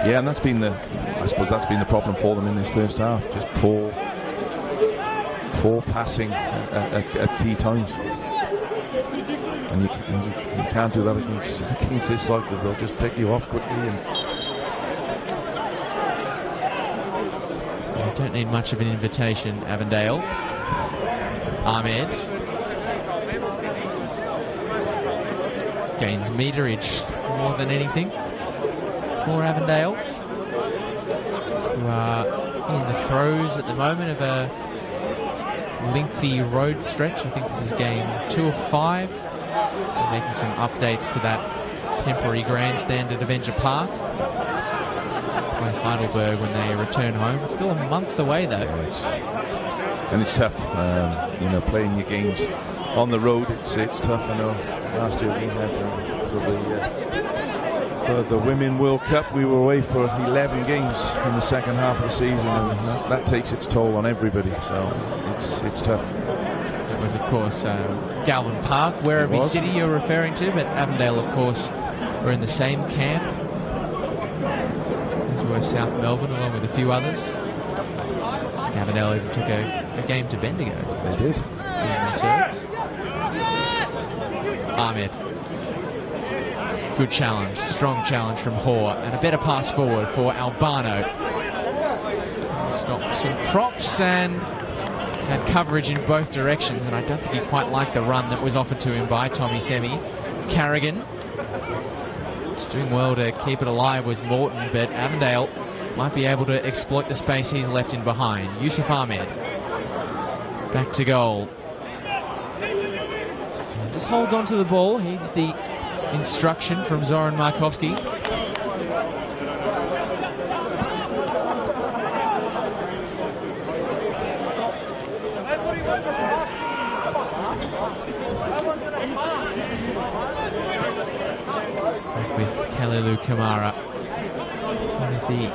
Yeah, and I suppose that's been the problem for them in this first half. Just poor passing at key times. And you can't do that against this side, because they'll just pick you off quickly. And they don't need much of an invitation, Avondale. Ahmed gains meterage more than anything for Avondale, who are in the throes at the moment of a lengthy road stretch. I think this is game 2 of 5. So making some updates to that temporary grandstand at Avenger Park. Play Heidelberg when they return home. It's still a month away though. And it's tough, playing your games on the road. It's tough. I know last year we had the Women World Cup, we were away for 11 games in the second half of the season, and that takes its toll on everybody. So it's tough. It was, of course, Galvin Park, Werribee City you're referring to, but Avondale, of course, were in the same camp as were South Melbourne, along with a few others. Avondale even took a game to Bendigo. They did. Ahmed. Good challenge, strong challenge from Hoare, and a better pass forward for Albano. Stopped some props and had coverage in both directions, and I don't think he quite liked the run that was offered to him by Tommy Semi. Carrigan. Just doing well to keep it alive was Morton, but Avondale might be able to exploit the space he's left in behind. Yusuf Ahmed. Back to goal. And just holds on to the ball, heeds the instruction from Zoran Markovsky. Back with Kalilu Kamara. One of the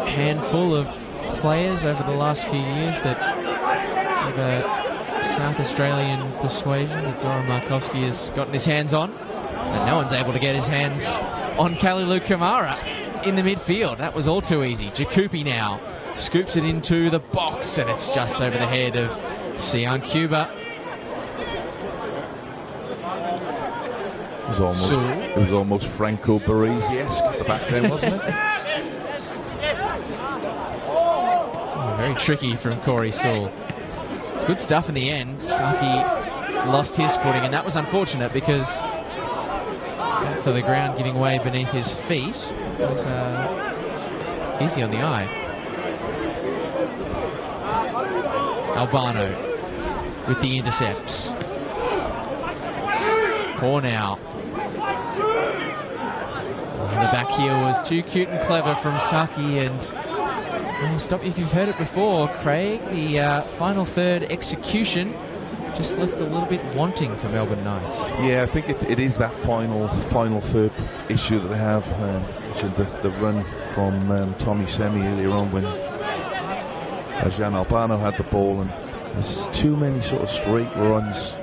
handful of players over the last few years that have a South Australian persuasion that Zoran Markowski has gotten his hands on. And no one's able to get his hands on Kalilu Kamara in the midfield. That was all too easy. Jakupi now scoops it into the box, and it's just over the head of Sian Cuba. It was almost Franco Baresi-esque at the back then, wasn't it? Oh, very tricky from Corey Sewell. It's good stuff in the end. Saki lost his footing, and that was unfortunate because for the ground giving way beneath his feet was easy on the eye. Albano with the intercepts. Cornow. And the back heel was too cute and clever from Saki, and I'll stop you if you've heard it before, Craig. The final third execution just left a little bit wanting for Melbourne Knights. Yeah, I think it is that final third issue that they have. Mentioned the run from Tommy Semi earlier on when Jean Albano had the ball, and there's too many sort of straight runs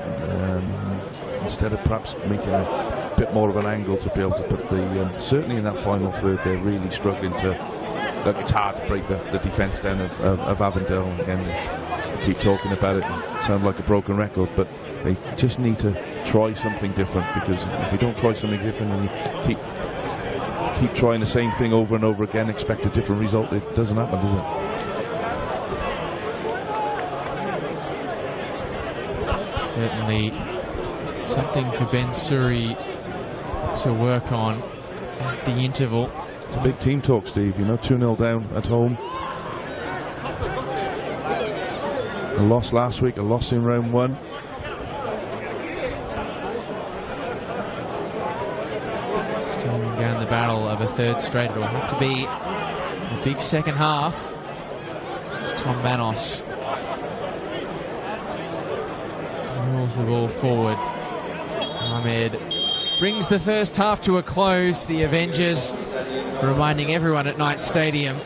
instead of perhaps making a bit more of an angle to be able to put the certainly in that final third they're really struggling to. Look, it's hard to break the defence down of Avondale. Again, they keep talking about it and sound like a broken record, but they just need to try something different, because if we don't try something different and you keep trying the same thing over and over again, expect a different result, it doesn't happen, does it? Certainly something for Ben Suri to work on at the interval. It's a big team talk, Steve. You know, 2-0 down at home. A loss last week, a loss in round one. Storming down the barrel of a third straight. It will have to be a big second half. It's Tom Manos. Rolls the ball forward. Ahmed brings the first half to a close. The Avengers reminding everyone at Knight Stadium,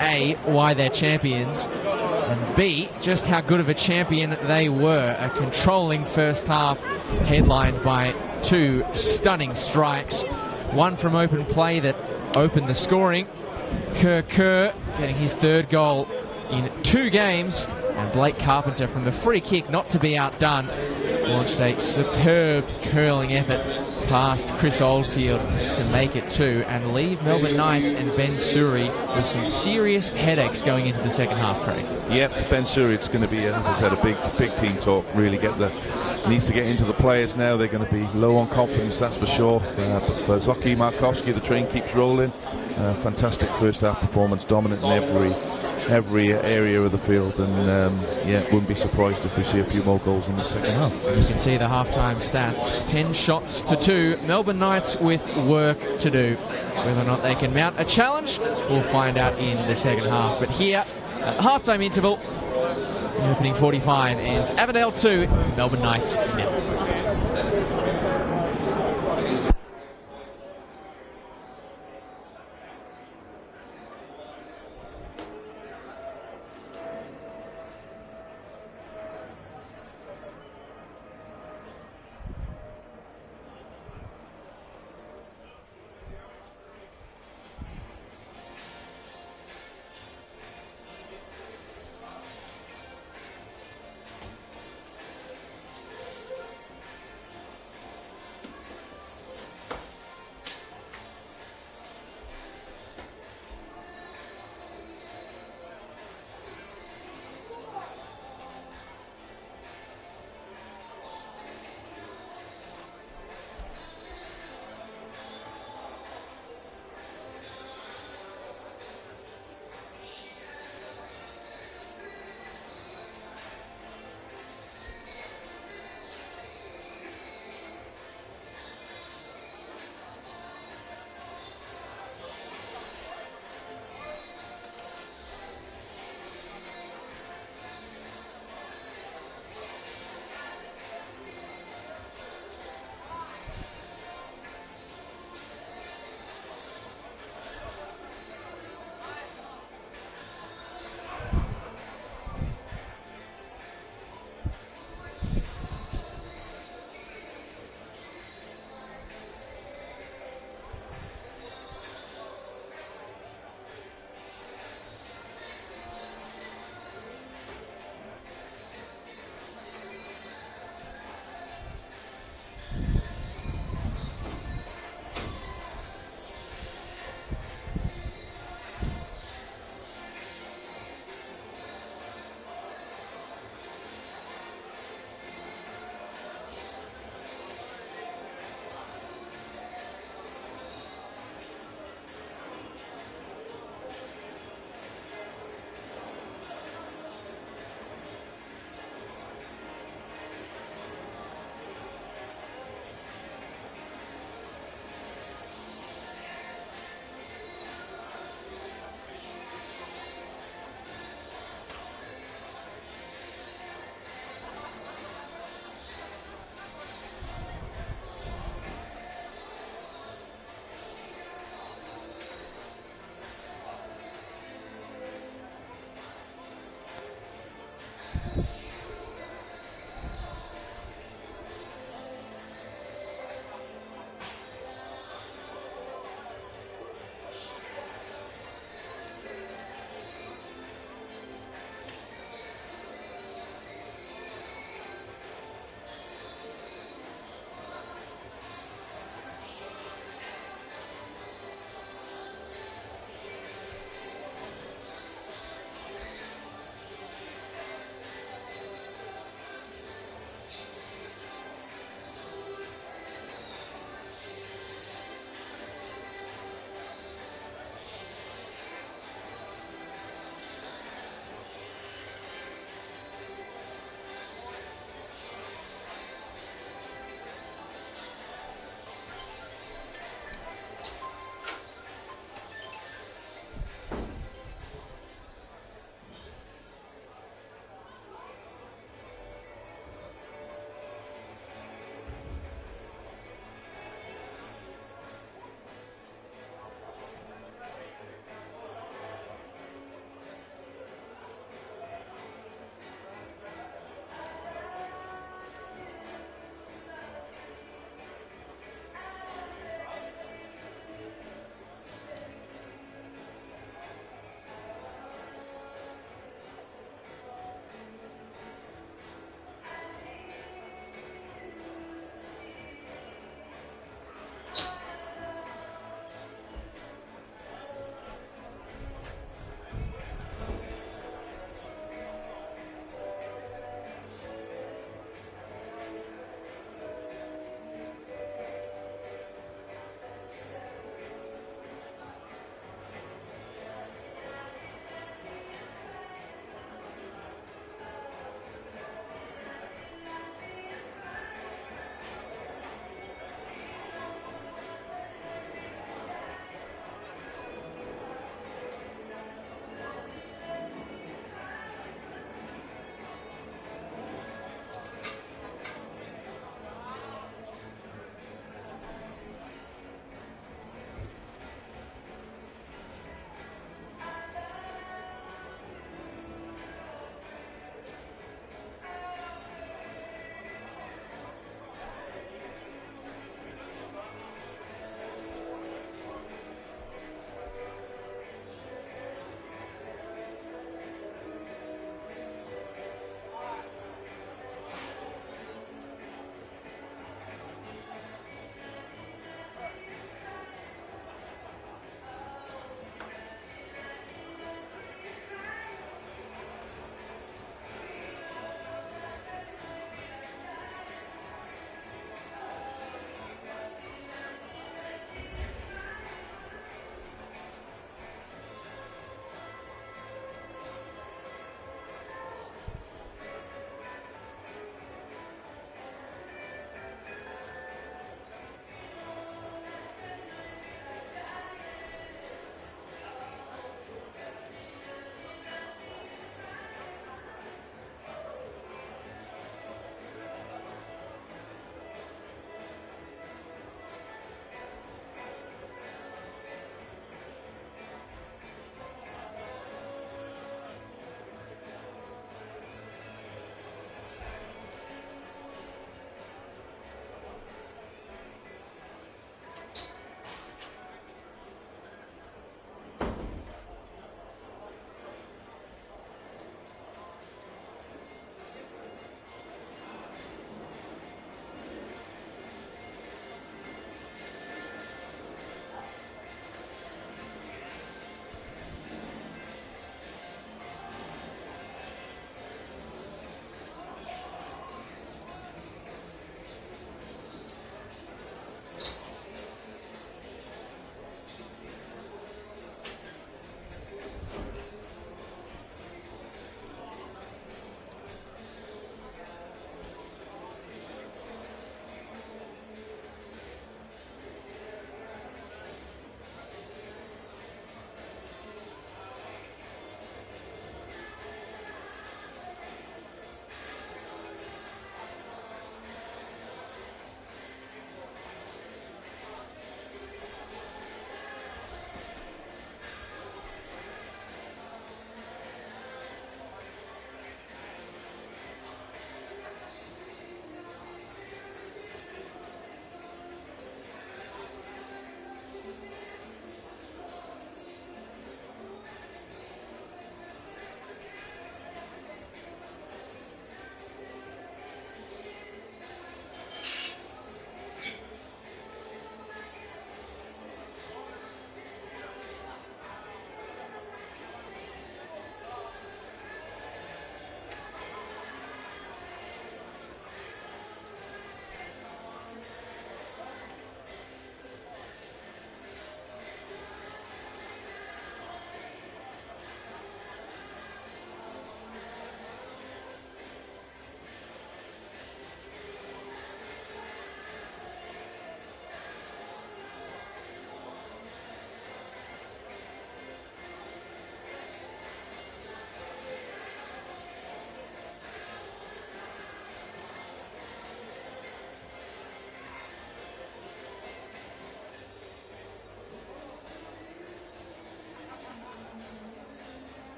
A, why they're champions, and B, just how good of a champion they were. A controlling first half headlined by two stunning strikes. One from open play that opened the scoring. Kerr getting his third goal in 2 games. And Blake Carpenter from the free kick, not to be outdone, launched a superb curling effort past Chris Oldfield to make it 2 and leave Melbourne Knights and Ben Suri with some serious headaches going into the second half, Craig. Yeah, for Ben Suri it's going to be, as I said, a big team talk. Really needs to get into the players now. They're going to be low on confidence, that's for sure. But for Zoki Markowski, the train keeps rolling. Fantastic first half performance, dominant in every area of the field, and yeah, wouldn't be surprised if we see a few more goals in the second half. You can see the halftime stats: 10 shots to 2. Melbourne Knights with work to do. Whether or not they can mount a challenge, we'll find out in the second half. But here at the halftime interval, the opening 45 ends Avondale 2, Melbourne Knights 0.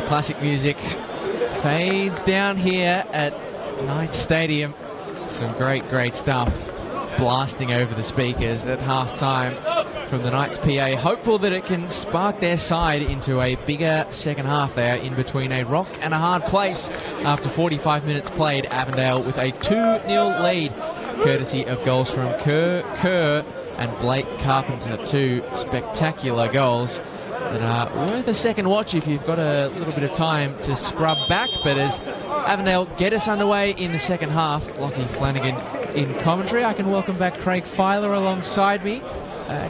Classic music fades down here at Knights Stadium. Some great stuff blasting over the speakers at half-time from the Knights PA. Hopeful that it can spark their side into a bigger second half. They are in between a rock and a hard place after 45 minutes played. Avondale with a 2-0 lead, courtesy of goals from Kerr and Blake Carpenter. Two spectacular goals that are worth a second watch if you've got a little bit of time to scrub back. But as Avondale get us underway in the second half, Lockie Flanagan in commentary. I can welcome back Craig Filer alongside me.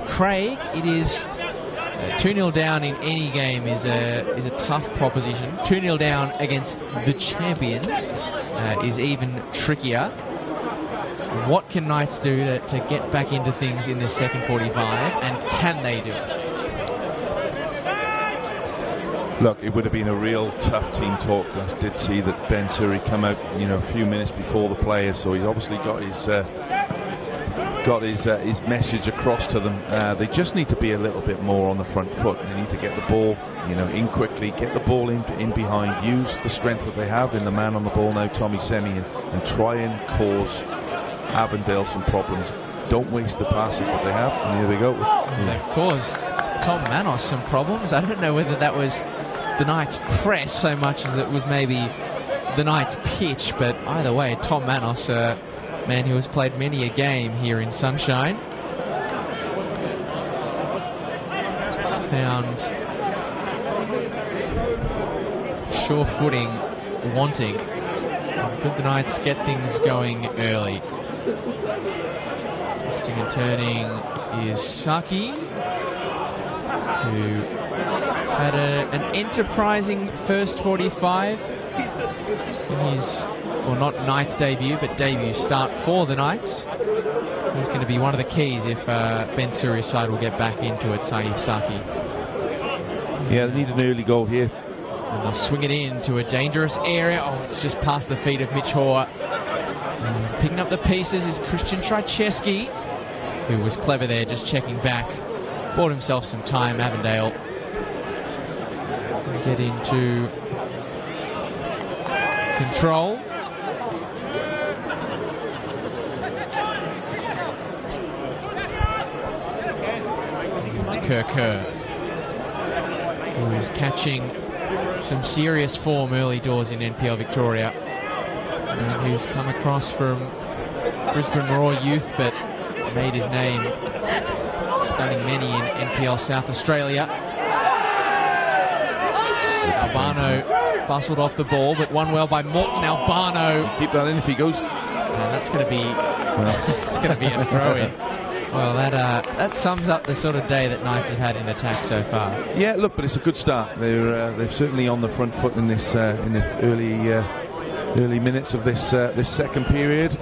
Craig, it is 2-0 down in any game is a tough proposition. 2-0 down against the champions is even trickier. What can Knights do to get back into things in this second 45, and can they do it? Look, it would have been a real tough team talk. I did see that Ben Surrey come out, a few minutes before the players, so he's obviously got his message across to them. They just need to be a little bit more on the front foot. They need to get the ball, in quickly, get the ball in behind, use the strength that they have in the man on the ball now, Tommy Semi, and try and cause Avondale some problems. Don't waste the passes that they have. And here we go. They've caused Tom Manos some problems. I don't know whether that was the Knights' press so much as it was maybe the Knights' pitch, but either way, Tom Manos, a man who has played many a game here in Sunshine, just found sure footing wanting. Could the Knights get things going early? Twisting and turning is Saki, who had an enterprising first 45 in his, well, not Knights debut, but debut start for the Knights. He's going to be one of the keys if Ben Surrey's side will get back into it, Saif Saki. Yeah, they need an early goal here. And they'll swing it into a dangerous area. Oh, it's just past the feet of Mitch Hoare. Picking up the pieces is Christian Trajewski, who was clever there, just checking back. Bought himself some time. Avondale get into control. Kerr, who is catching some serious form early doors in NPL Victoria, and who's come across from Brisbane Raw Youth but made his name stunning many in NPL South Australia. Albano bustled off the ball, but won well by Morton. Albano, keep that in if he goes. That's going to be it's going to be a throw-in. Well, that sums up the sort of day that Knights have had in attack so far. Yeah, look, but it's a good start. They're certainly on the front foot in this early minutes of this second period.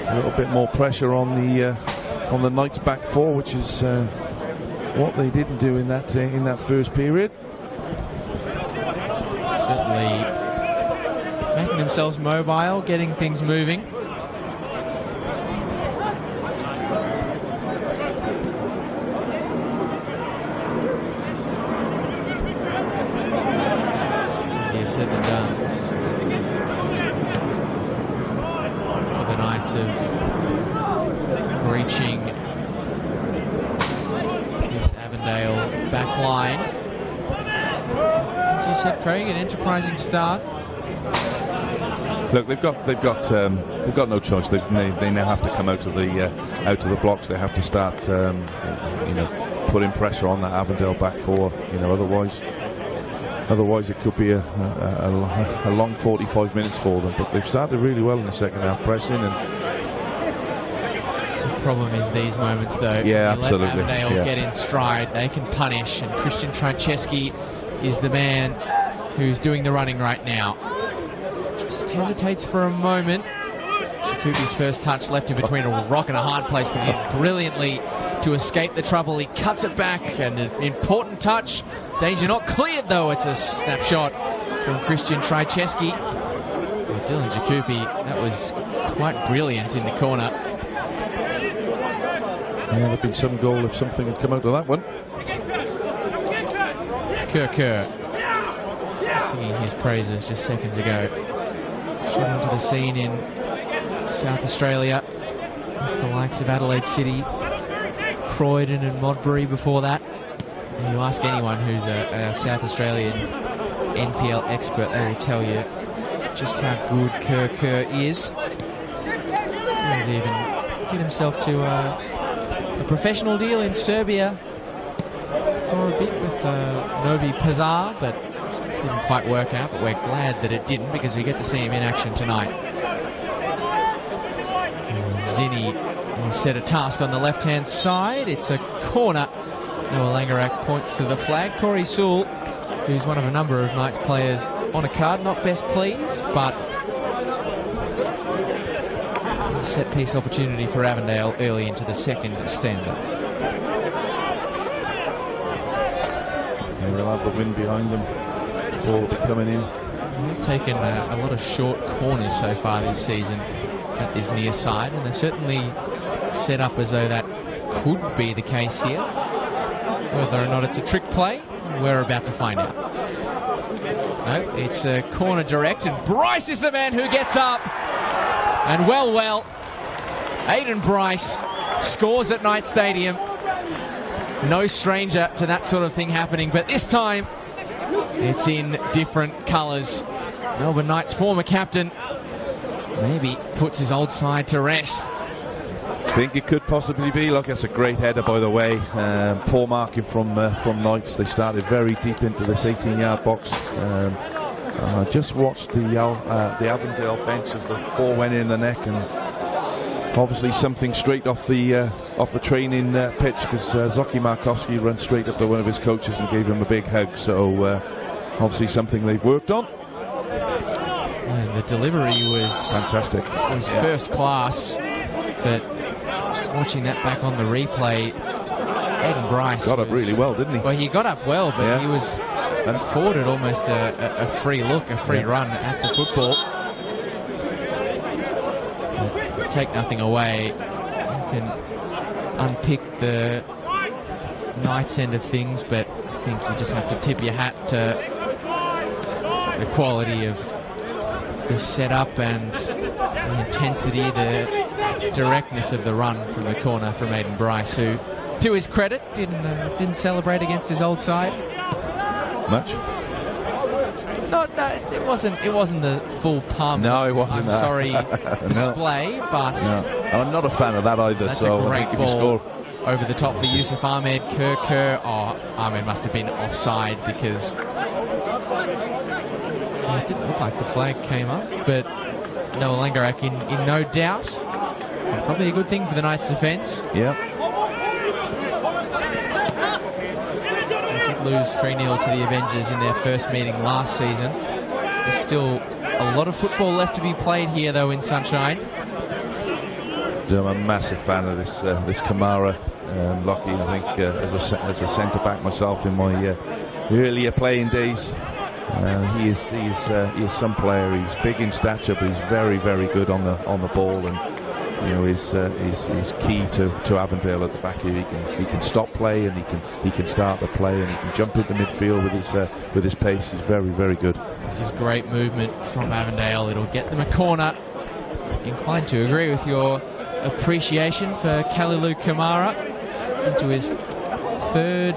A little bit more pressure on the Knights back four, which is what they didn't do in that first period. Certainly making themselves mobile, getting things moving. Easier said than done for the Knights of breaching this Avondale back line. As you said, Craig, an enterprising start. Look, they've got no choice. They now have to come out of the blocks. They have to start, putting pressure on that Avondale back four. Otherwise it could be a long 45 minutes for them. But they've started really well in the second half, pressing and. The problem is these moments, though. Yeah, you absolutely. Let Avondale get in stride, they can punish, and Christian Trajceski is the man who's doing the running right now. Just hesitates for a moment. Jakupi's first touch left him between a rock and a hard place, but he did brilliantly to escape the trouble. He cuts it back, and an important touch. Danger not cleared, though. It's a snapshot from Christian Trajceski. Well, Dylan Jakupi, that was quite brilliant in the corner. Yeah, there'd been some goal if something had come out of that one. Kerr singing his praises just seconds ago. Shot onto the scene in South Australia with the likes of Adelaide City, Croydon and Modbury before that. And you ask anyone who's a South Australian NPL expert, they will tell you just how good Kerr is. He would even get himself to a professional deal in Serbia for a bit with Novi Pazar, but didn't quite work out. But we're glad that it didn't, because we get to see him in action tonight. And Zinni will set a task on the left-hand side. It's a corner. Noah Langerak points to the flag. Corey Sewell, who's one of a number of Knights players on a card, not best pleased, but a set-piece opportunity for Avondale early into the second stanza. Yeah, they'll have the wind behind them. The ball will be coming in. They've taken a lot of short corners so far this season at this near side, and they're certainly set up as though that could be the case here. Whether or not it's a trick play, we're about to find out. No, it's a corner direct, and Bryce is the man who gets up. And well, Aidan Bryce scores at Knight Stadium. No stranger to that sort of thing happening, but this time it's in different colours. Melbourne Knights former captain maybe puts his old side to rest. I think it could possibly be. Look, that's a great header, by the way. Poor marking from Knights. They started very deep into this 18-yard box. I just watched the Avondale bench as the ball went in the neck, and obviously something straight off the training pitch, because Zoki Markowski ran straight up to one of his coaches and gave him a big hug. So obviously something they've worked on. And the delivery was fantastic. It was first class, but just watching that back on the replay, Aidan Bryce got up really well, didn't he? Well, he got up well, but he was afforded almost a free look, a free run at the football. But take nothing away. You can unpick the Knights end of things, but I think you just have to tip your hat to the quality of the setup and the intensity, the directness of the run from the corner from Aidan Bryce, who, to his credit, didn't celebrate against his old side much. No, it wasn't the full pump. No, it wasn't. I'm sorry, display, but and I'm not a fan of that either. That's so a great I think ball over the top for Yusuf Ahmed. Kerr. Oh, Ahmed must have been offside, because it didn't look like the flag came up, but Noah Langerak in no doubt. Probably a good thing for the Knights' defence. Yeah. They did lose 3-0 to the Avengers in their first meeting last season. There's still a lot of football left to be played here, though, in Sunshine. I'm a massive fan of this Kamara. Lockie, I think, as a centre back myself in my earlier playing days. He is some player. He's big in stature, but he's very, very good on the ball, and he's key to Avondale at the back here. He can stop play, and he can start the play, and he can jump into midfield with his pace. He's very, very good. This is great movement from Avondale. It'll get them a corner. Inclined to agree with your appreciation for Kalilu Kamara. It's into his third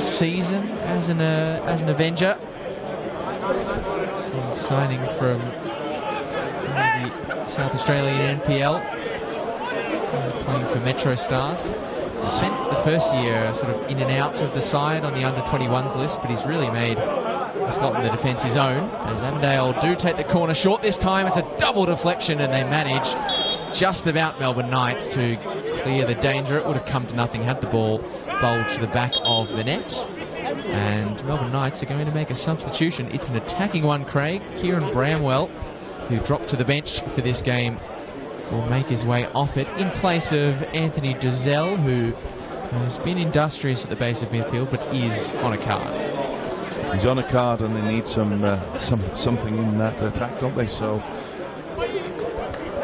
season as an Avenger. Since signing from the South Australian NPL, playing for Metro Stars. Spent the first year sort of in and out of the side on the under-21s list, but he's really made a slot in the defence his own. As Avondale do take the corner short this time, it's a double deflection, and they manage just about Melbourne Knights to clear the danger. It would have come to nothing had the ball bowled to the back of the net. And Melbourne Knights are going to make a substitution. It's an attacking one, Craig. Kieran Bramwell, who dropped to the bench for this game, will make his way off it in place of Anthony Giselle, who has been industrious at the base of midfield but is on a card. He's on a card, and they need something in that attack, don't they? So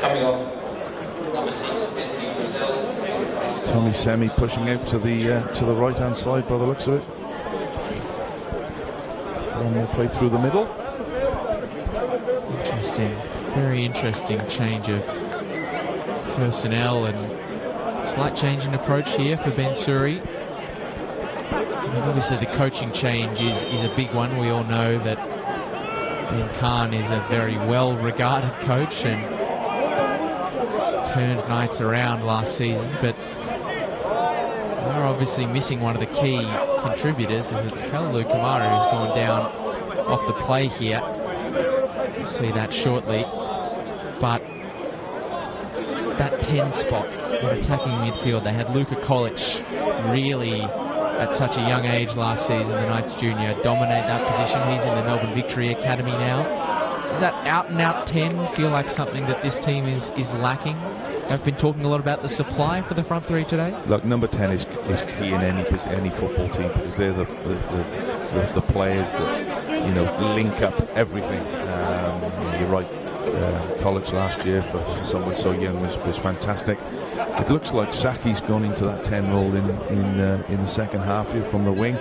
Coming on, number 6, Anthony Giselle. Tommy Semi pushing out to the right hand side by the looks of it. One more play through the middle. Interesting, very interesting change of personnel and slight change in approach here for Ben Suri. And obviously the coaching change is a big one. We all know that Ben Khan is a very well regarded coach and turned Knights around last season, but they're obviously missing one of the key contributors, as it's Kalilu Kamara who's gone down off the play here. We'll see that shortly, but that 10 spot in attacking midfield, they had Luka Kolic really at such a young age last season, the Knights junior, dominate that position. He's in the Melbourne Victory Academy now. Does that out-and-out 10 feel like something that this team is lacking? I've been talking a lot about the supply for the front three today. Look, number 10 is key in any football team, because they're the players that, you know, link up everything. You're right. College last year for someone so young was fantastic. It looks like Saki's gone into that 10 role in the second half here from the wing.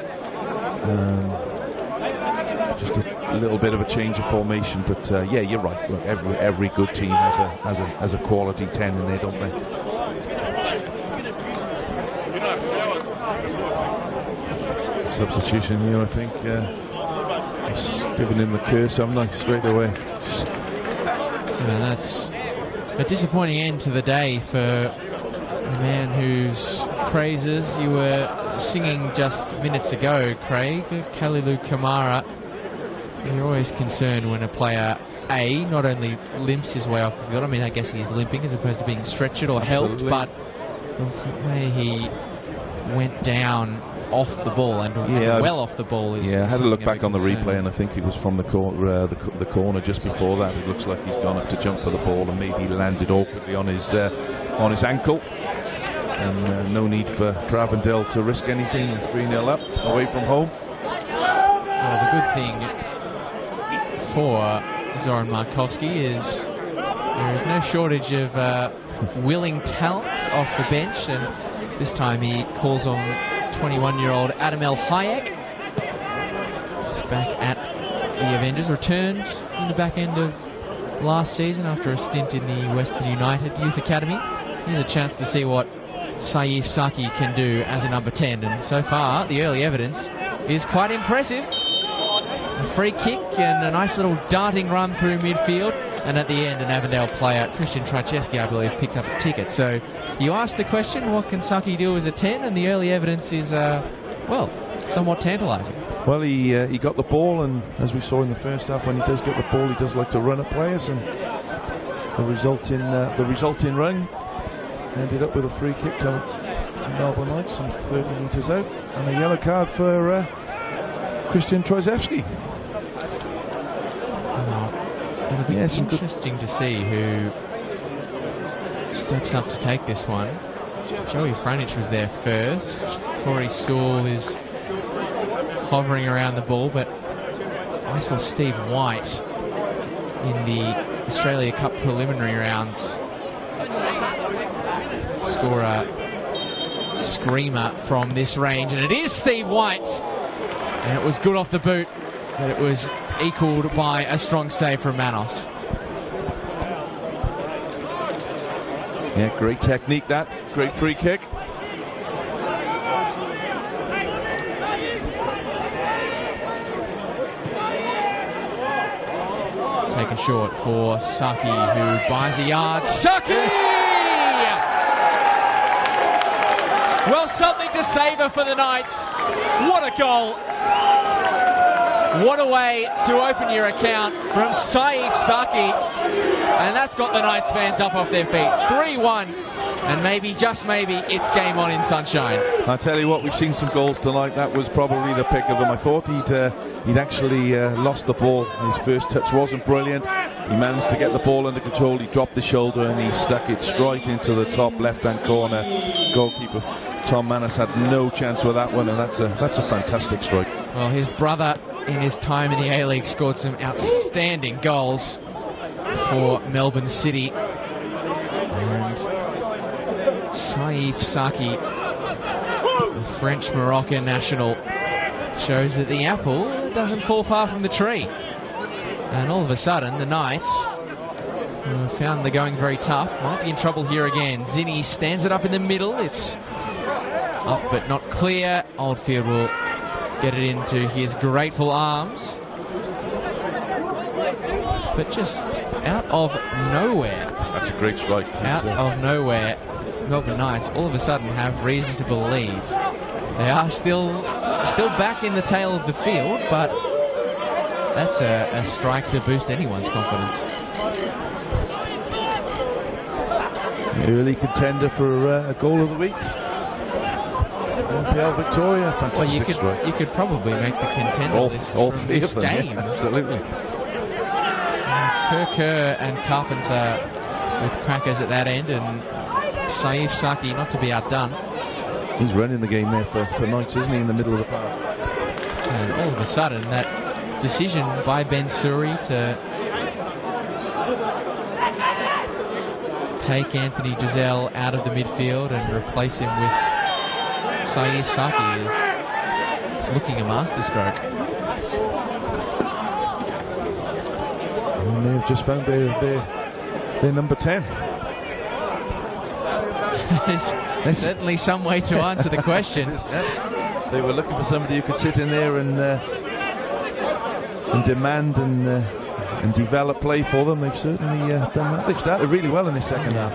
Just a little bit of a change of formation, but yeah, you're right. Look, every good team has a quality 10 in there, don't they? Substitution here, I think. Giving him the curse, haven't I, straight away. Yeah, that's a disappointing end to the day for a man whose praises you were singing just minutes ago, Craig. Kalilu Kamara. You're always concerned when a player, A, not only limps his way off the field, I mean, I guess he's limping as opposed to being stretchered or helped, but the way he went down off the ball and well off the ball is. Yeah, I had a look back on the replay, and I think it was from the corner just before that. It looks like he's gone up to jump for the ball and maybe landed awkwardly on his ankle. And no need for Avondale to risk anything. 3-0 up away from home. Well, the good thing for Zoran Markovski is there is no shortage of willing talent off the bench, and this time he calls on 21-year-old Adam El Hayek. He's back at the Avengers, returned in the back end of last season after a stint in the Western United Youth Academy. Here's a chance to see what Saif Saki can do as a number 10, and so far the early evidence is quite impressive. A free kick and a nice little darting run through midfield, and at the end an Avondale player, Christian Trajewski, I believe, picks up a ticket. So you ask the question, what can Saki do as a 10, and the early evidence is well, somewhat tantalising. Well, he got the ball, and as we saw in the first half, when he does get the ball, he does like to run at players, and the resulting run ended up with a free kick to Melbourne Knights, some 30 metres out, and a yellow card for Christian Trojewski. It'll be interesting to see who steps up to take this one. Joey Franich was there first. Corey Sewell is hovering around the ball, but I saw Steve White in the Australia Cup preliminary rounds score a screamer from this range, and it is Steve White, and it was good off the boot, but it was equalled by a strong save from Manos. Yeah, great technique, that great free kick. taken short for Saki, who buys a yard. Saki! Well, something to savour for the Knights. What a goal. What a way to open your account from Saif Saki. And that's got the Knights fans up off their feet. 3-1. And maybe, just maybe, it's game on in Sunshine. I tell you what, we've seen some goals tonight. That was probably the pick of them. I thought he'd actually lost the ball. His first touch wasn't brilliant. He managed to get the ball under control. He dropped the shoulder and he stuck it straight into the top left-hand corner. Goalkeeper Tom Manus had no chance with that one, and that's a fantastic strike. Well, his brother in his time in the A-League scored some outstanding goals for Melbourne City. And Saif Saki, the French-Moroccan national, shows that the apple doesn't fall far from the tree. And all of a sudden, the Knights, who found the going very tough, might be in trouble here again. Zinni stands it up in the middle. It's up but not clear. Oldfield will get it into his grateful arms. But just out of nowhere. That's a great strike. Out of nowhere, Melbourne Knights all of a sudden have reason to believe they are still back in the tail of the field, but that's a strike to boost anyone's confidence. Early contender for a goal of the week. NPL Victoria, fantastic strike. You could probably make the contender list all from three this of them, game. yeah, absolutely. Kerr and Carpenter with crackers at that end, and Saif Saki not to be outdone. He's running the game there for Knights, isn't he, in the middle of the park? And all of a sudden, that decision by Ben Suri to take Anthony Giselle out of the midfield and replace him with Saif Saki is looking a masterstroke. And they've just found their number 10. There's certainly some way to answer the question. They were looking for somebody who could sit in there and demand and develop play for them. They've certainly done that. They've started really well in the second half.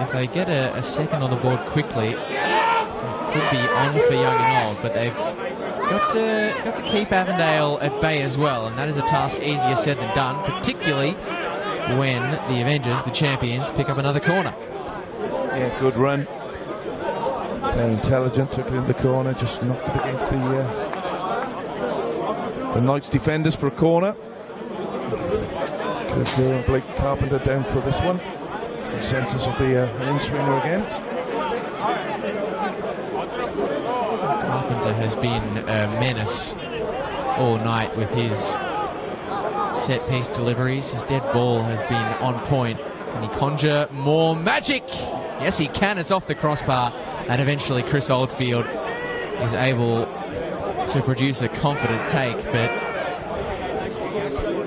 If they get a second on the board quickly, it could be on for young and old, but they've got to keep Avondale at bay as well, and that is a task easier said than done, particularly when the Avengers, the champions, pick up another corner. Yeah, good run. Very intelligent, took it in the corner, just knocked it against the Knights defenders for a corner. Kerr and Blake Carpenter down for this one. Consensus will be an in-swinger again. Carpenter has been a menace all night with his set-piece deliveries. His dead ball has been on point. Can he conjure more magic? Yes, he can. It's off the crossbar, and eventually Chris Oldfield is able to produce a confident take, but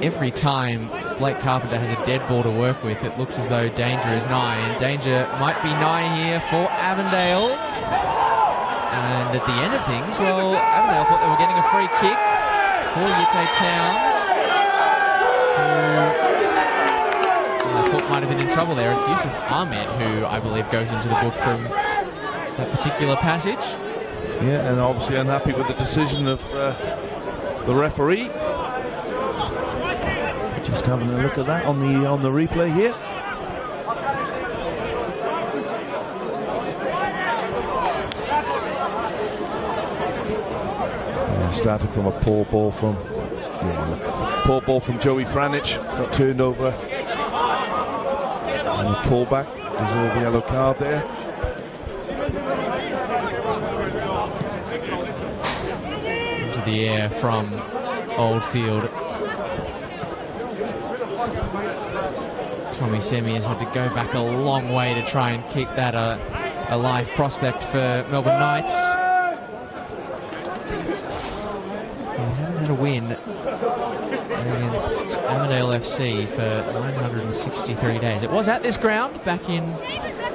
every time Blake Carpenter has a dead ball to work with, it looks as though danger is nigh, and danger might be nigh here for Avondale. And at the end of things, well, Avondale thought they were getting a free kick for Yite Towns, who I thought might have been in trouble there. It's Yusuf Ahmed who I believe goes into the book from that particular passage. Yeah, and obviously unhappy with the decision of the referee. Just having a look at that on the replay here. Yeah, started from a poor ball from Joey Franich, got turned over. And a pullback, deserved the yellow card there. Into the air from Oldfield. Tommy Semi has had to go back a long way to try and keep that a live prospect for Melbourne Knights. We haven't had a win against Avondale FC for 963 days. It was at this ground back in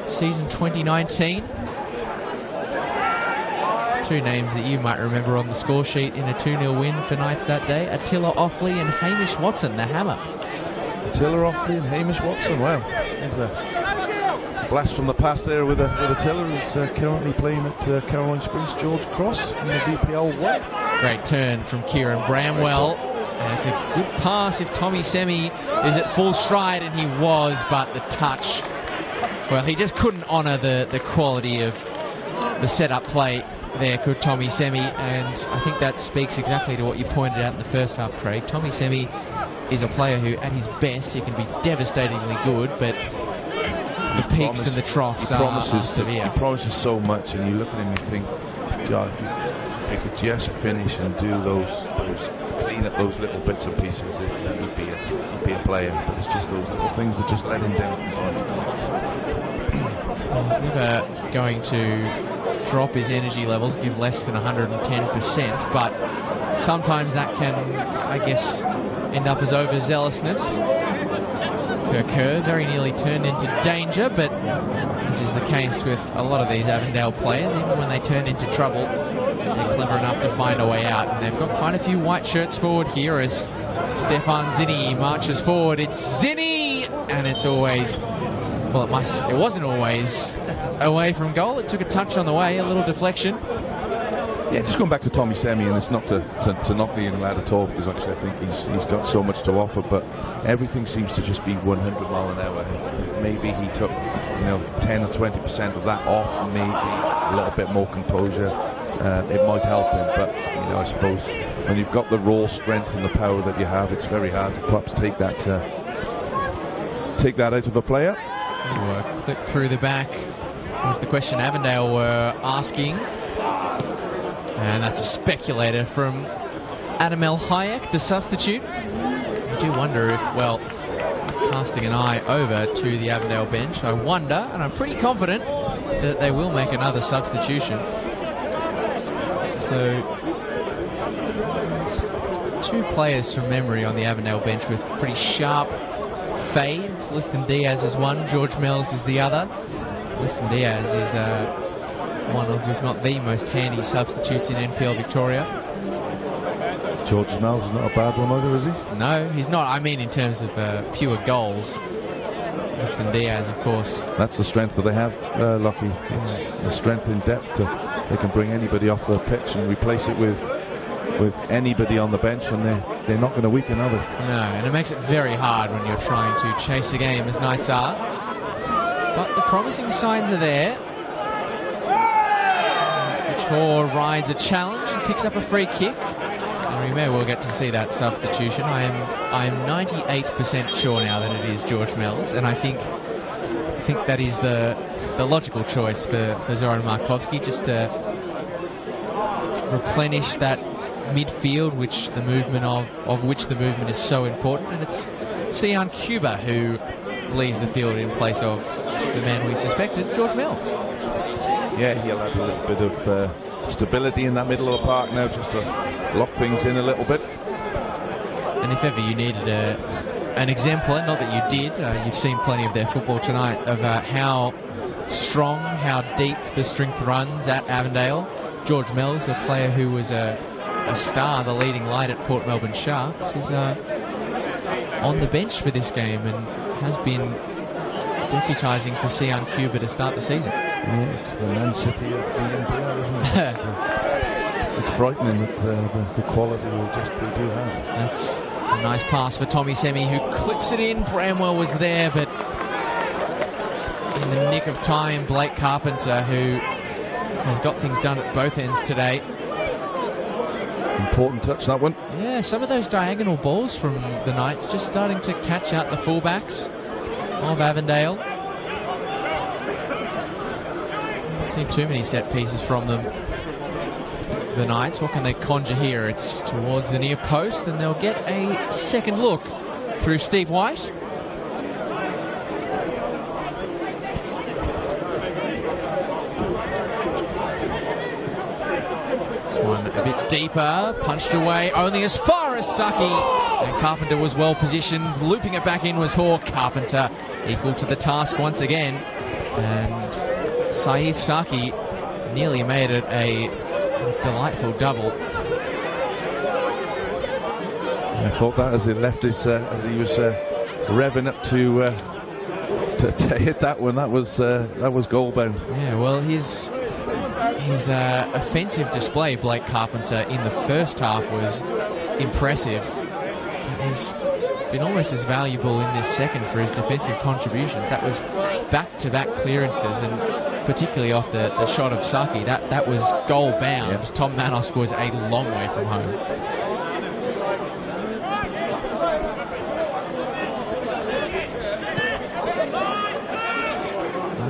season 2019. Two names that you might remember on the score sheet in a 2-0 win for Knights that day: Attila Offley and Hamish Watson, the Hammer. Tiller off and Hamish Watson. Wow, there's a blast from the past there with a Tiller who's currently playing at Caroline Springs George Cross in the VPL 1. Great turn from Kieran Bramwell. And it's a good pass if Tommy Semi is at full stride, and he was, but the touch, well, he just couldn't honour the quality of the setup play there, could Tommy Semi, and I think that speaks exactly to what you pointed out in the first half, Craig. Tommy Semi is a player who, at his best, he can be devastatingly good, but the peaks and the troughs are severe. He promises so much, and you look at him and you think, God, if he could just finish and do those clean up those little bits and pieces, then he'd be a player. But it's just those little things that just let him down from time to time. He's never going to drop his energy levels, give less than 110%, but sometimes that can, I guess, end up as overzealousness to occur. Very nearly turned into danger, but as is the case with a lot of these Avondale players, even when they turn into trouble, they're clever enough to find a way out. And they've got quite a few white shirts forward here as Stefan Zinni marches forward. It's Zinni! And it's always, well, it wasn't always away from goal. It took a touch on the way, a little deflection. Yeah, just going back to Tommy Semi, and it's not to knock the young lad at all, because actually I think he's got so much to offer, but everything seems to just be 100 mile an hour. If maybe he took 10 or 20% of that off, maybe a little bit more composure, it might help him. But I suppose when you've got the raw strength and the power that you have, it's very hard to perhaps take that out of a player. A clip through the back was the question Avondale were asking. And that's a speculator from Adam L. Hayek, the substitute. I do wonder if, well, casting an eye over to the Avondale bench, I wonder, and I'm pretty confident, that they will make another substitution. It's as though two players from memory on the Avondale bench with pretty sharp fades. Liston Diaz is one, George Mills is the other. Liston Diaz is one of, if not the most handy substitutes in NPL Victoria. George Mills is not a bad one either, is he? No, he's not. I mean, in terms of pure goals. Liston Diaz, of course. That's the strength that they have, Lockie. It's the strength in depth. They can bring anybody off the pitch and replace it with anybody on the bench, and they're not going to weaken, are they? No, and it makes it very hard when you're trying to chase a game, as Knights are. But the promising signs are there. Tor rides a challenge and picks up a free kick. And we may well get to see that substitution. I'm 98% sure now that it is George Mills, and I think that is the logical choice for Zoran Markovski, just to replenish that midfield, which the movement of which the movement is so important. And it's Sian Cuba who leaves the field in place of the man we suspected, George Mills. Yeah, he'll add a little bit of stability in that middle of the park now, just to lock things in a little bit. And if ever you needed an exemplar, not that you did, you've seen plenty of their football tonight, of how strong, how deep the strength runs at Avondale. George Mills, a player who was a star, the leading light at Port Melbourne Sharks, is on the bench for this game and has been deputising for Sian Cuba to start the season. Yeah, it's the Man City of the NPL, isn't it? It's frightening that the quality they do have. That's a nice pass for Tommy Semi, who clips it in. Bramwell was there, but in the nick of time, Blake Carpenter, who has got things done at both ends today. Important touch, that one. Yeah, some of those diagonal balls from the Knights just starting to catch out the fullbacks of Avondale. Not seen too many set pieces from them. The Knights, what can they conjure here? It's towards the near post, and they'll get a second look through Steve White. This one a bit deeper, punched away only as far as Saki, and Carpenter was well positioned. Looping it back in was Hawk. Carpenter equal to the task once again, and Saif Saki nearly made it a delightful double. I thought that as he left his, as he was revving up to hit that one. That was goal bound. Yeah, well, his offensive display, Blake Carpenter, in the first half was impressive. He's been almost as valuable in this second for his defensive contributions. That was back-to-back clearances, and particularly off the shot of Saki, that was goal bound. Yep. Tom Manos was a long way from home.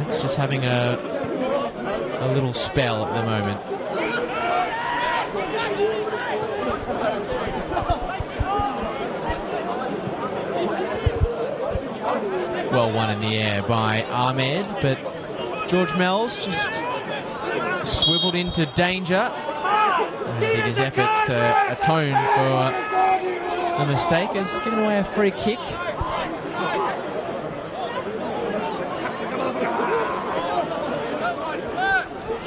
It's just having a little spell at the moment. Well, one in the air by Ahmed, but George Mells just swiveled into danger and did his efforts to atone for the mistake. Has given away a free kick.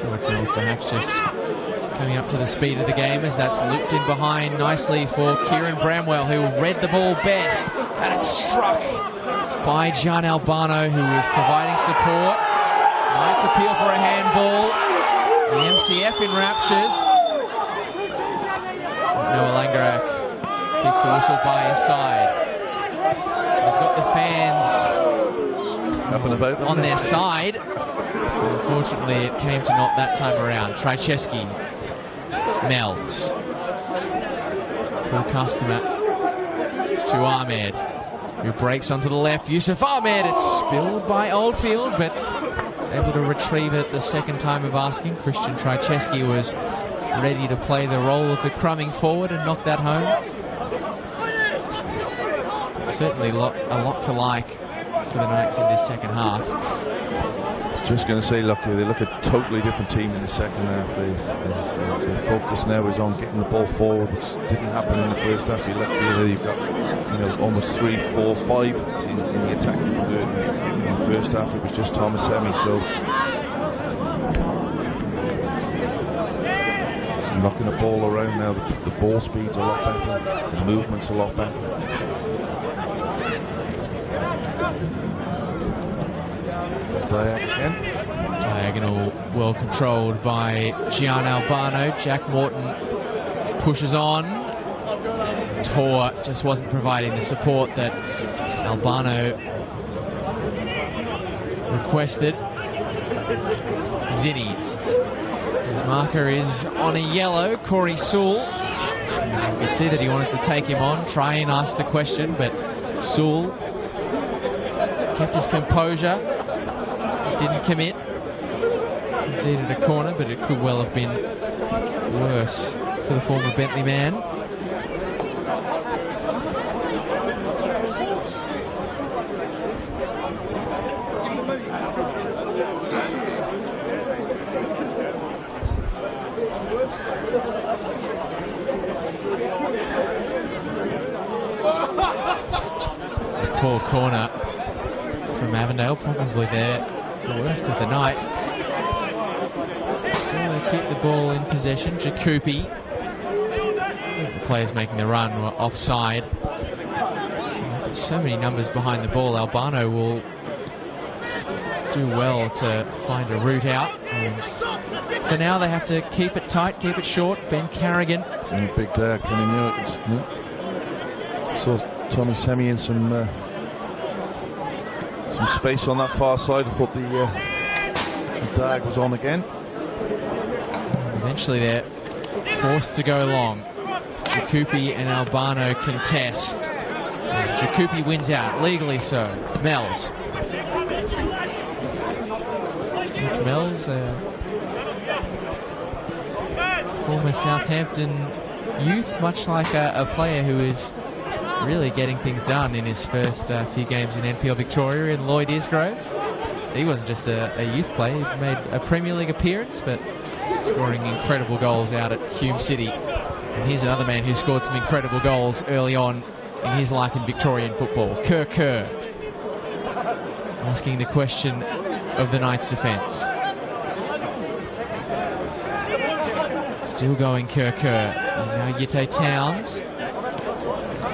George Mells perhaps just coming up to the speed of the game as that's looped in behind nicely for Kieran Bramwell, who read the ball best, and it's struck by Gian Albano, who was providing support. Knights appeal for a handball. The MCF in raptures. Noah Langerak keeps the whistle by his side. They've got the fans Up and about on their side. Unfortunately, it came to naught that time around. Trajceski, Mells, full customer to Ahmed, who breaks onto the left. Yusuf Ahmed, it's spilled by Oldfield, but is able to retrieve it the second time of asking. Christian Trajceski was ready to play the role of the crumbing forward and knock that home. Certainly a lot to like for the Knights in this second half. Just going to say, look, they look a totally different team in the second half. Their focus now is on getting the ball forward, which didn't happen in the first half. You've got almost 3, 4, 5 in the attacking third. In the first half, it was just Thomas Semi. So knocking the ball around now. The ball speed's a lot better. The movement's a lot better. Diagonal well controlled by Gian Albano. Jack Morton pushes on. Tor just wasn't providing the support that Albano requested. Zinni. His marker is on a yellow. Corey Sewell. You could see that he wanted to take him on, try and ask the question, but Sewell kept his composure. Didn't commit. Conceded a corner, but it could well have been worse for the former Bentley man. It's a poor corner from Avondale, probably the worst of the night. Still they keep the ball in possession. Jakupi. The players making the run were offside. So many numbers behind the ball. Albano will do well to find a route out. And for now, they have to keep it tight, keep it short. Ben Carrigan. Big Dag coming out. Saw Tommy Semi in some space on that far side. I thought the Dag was on again. Eventually they're forced to go long. Jakupi and Albano contest. Jakupi wins out, legally so. Mells. George Mells, former Southampton youth, much like a player who is really getting things done in his first few games in NPL Victoria in Lloyd Isgrove. He wasn't just a youth player, he made a Premier League appearance, but scoring incredible goals out at Hume City. And here's another man who scored some incredible goals early on in his life in Victorian football. Kerr asking the question of the Knights' defence. Still going Kerr. And now Yitte Towns.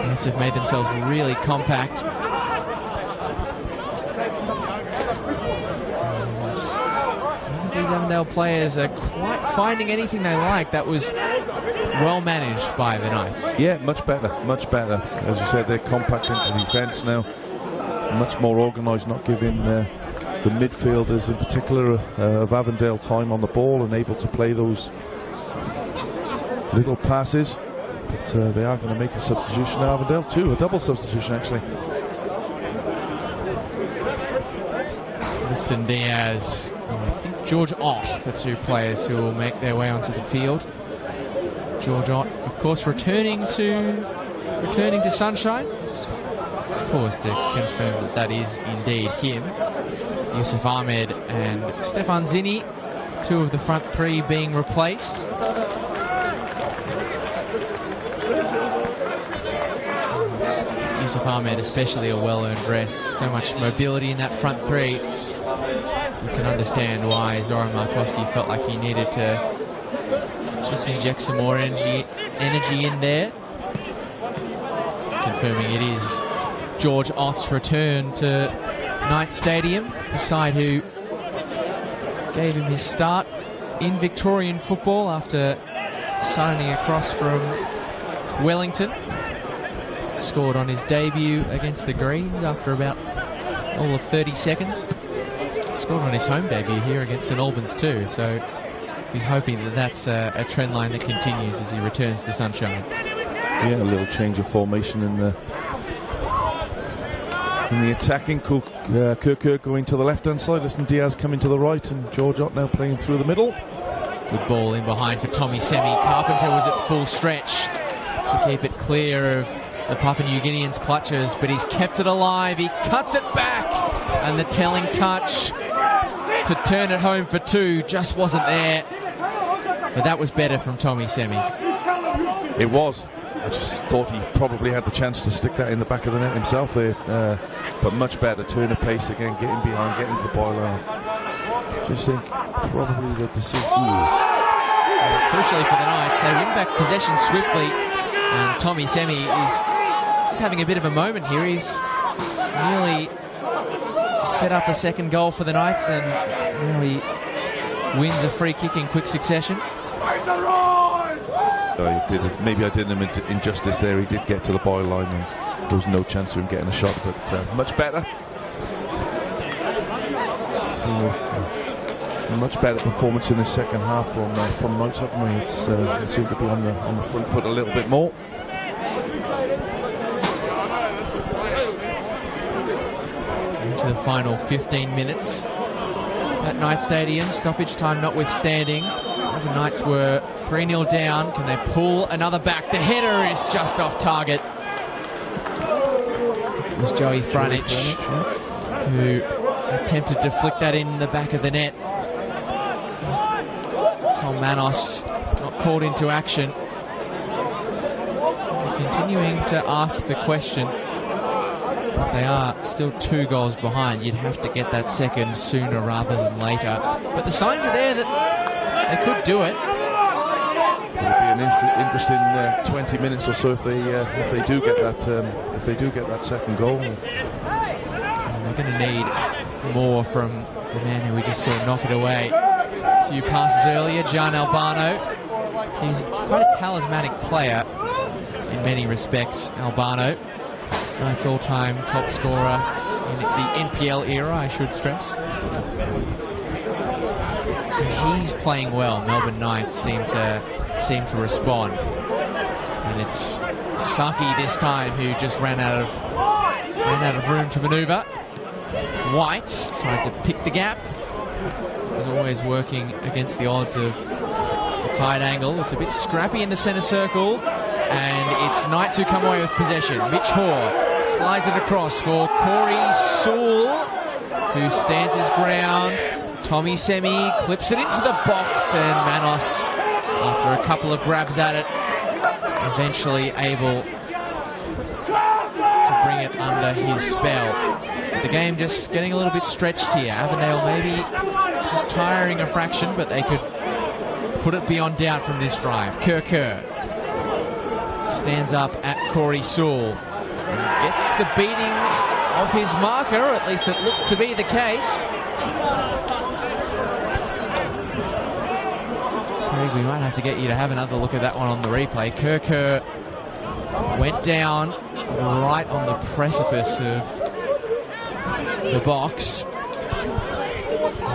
Knights have made themselves really compact these Avondale players are quite finding anything they like. That was well managed by the Knights. Yeah, much better, much better. As you said, they're compact into defence now, much more organised, not giving the midfielders in particular of Avondale time on the ball and able to play those little passes. But they are going to make a substitution at Avondale too, a double substitution actually. Winston Diaz, I think George Ott, the two players who will make their way onto the field. George Ott, of course, returning to Sunshine. Of course, to confirm that is indeed him. Yusuf Ahmed and Stefan Zini, two of the front three being replaced. Yusuf Ahmed, especially a well-earned rest. So much mobility in that front three. You can understand why Zoran Markowski felt like he needed to just inject some more energy in there. Confirming it is George Ott's return to Knights Stadium, the side who gave him his start in Victorian football after signing across from Wellington. Scored on his debut against the Greens after about all of 30 seconds. Scored on his home debut here against St Albans too, so be hoping that that's a trend line that continues as he returns to Sunshine. Yeah, a little change of formation in the attacking. Kirk going to the left-hand side, Winston Diaz coming to the right, and George Ott now playing through the middle. Good ball in behind for Tommy Semi. Carpenter was at full stretch to keep it clear of the Papua New Guineans' clutches, but he's kept it alive. He cuts it back, and the telling touch to turn it home for two just wasn't there. But that was better from Tommy Semi. It was. I just thought he probably had the chance to stick that in the back of the net himself there, but much better. Turn of pace again, getting behind, getting to the byline. Just think probably the decision. Crucially for the Knights, they win back possession swiftly, and Tommy Semi is having a bit of a moment here. He's nearly set up a second goal for the Knights, and now he wins a free kick in quick succession. Maybe I did him injustice there. He did get to the byline, and there was no chance of him getting a shot, but much better. So, much better performance in the second half from Knights. They seem to be on the front foot a little bit more. Into the final 15 minutes at Knights Stadium, stoppage time notwithstanding. The Knights were 3-0 down. Can they pull another back? The header is just off target. It was Joey Franich who attempted to flick that in the back of the net. Tom Manos not called into action. They're continuing to ask the question, as they are still 2 goals behind. You'd have to get that second sooner rather than later. But the signs are there that they could do it. It'll be an interesting 20 minutes or so if they do get that second goal. And they're going to need more from the man who we just saw knock it away a few passes earlier, Gian Albano. He's quite a talismanic player in many respects, Albano. Knights all-time top scorer in the NPL era, I should stress. He's playing well. Melbourne Knights seem to respond, and it's Saki this time who just ran out of room to manoeuvre. White tried to pick the gap. Was always working against the odds of a tight angle. It's a bit scrappy in the centre circle, and it's Knights who come away with possession. Mitch Hoare slides it across for Corey Sewell, who stands his ground. Tommy Semi clips it into the box, and Manos, after a couple of grabs at it, eventually able to bring it under his spell. The game just getting a little bit stretched here. Avondale maybe just tiring a fraction, but they could put it beyond doubt from this drive. Kerr stands up at Corey Sewell and gets the beating of his marker, or at least it looked to be the case. Craig, we might have to get you to have another look at that one on the replay. Kerr went down right on the precipice of the box.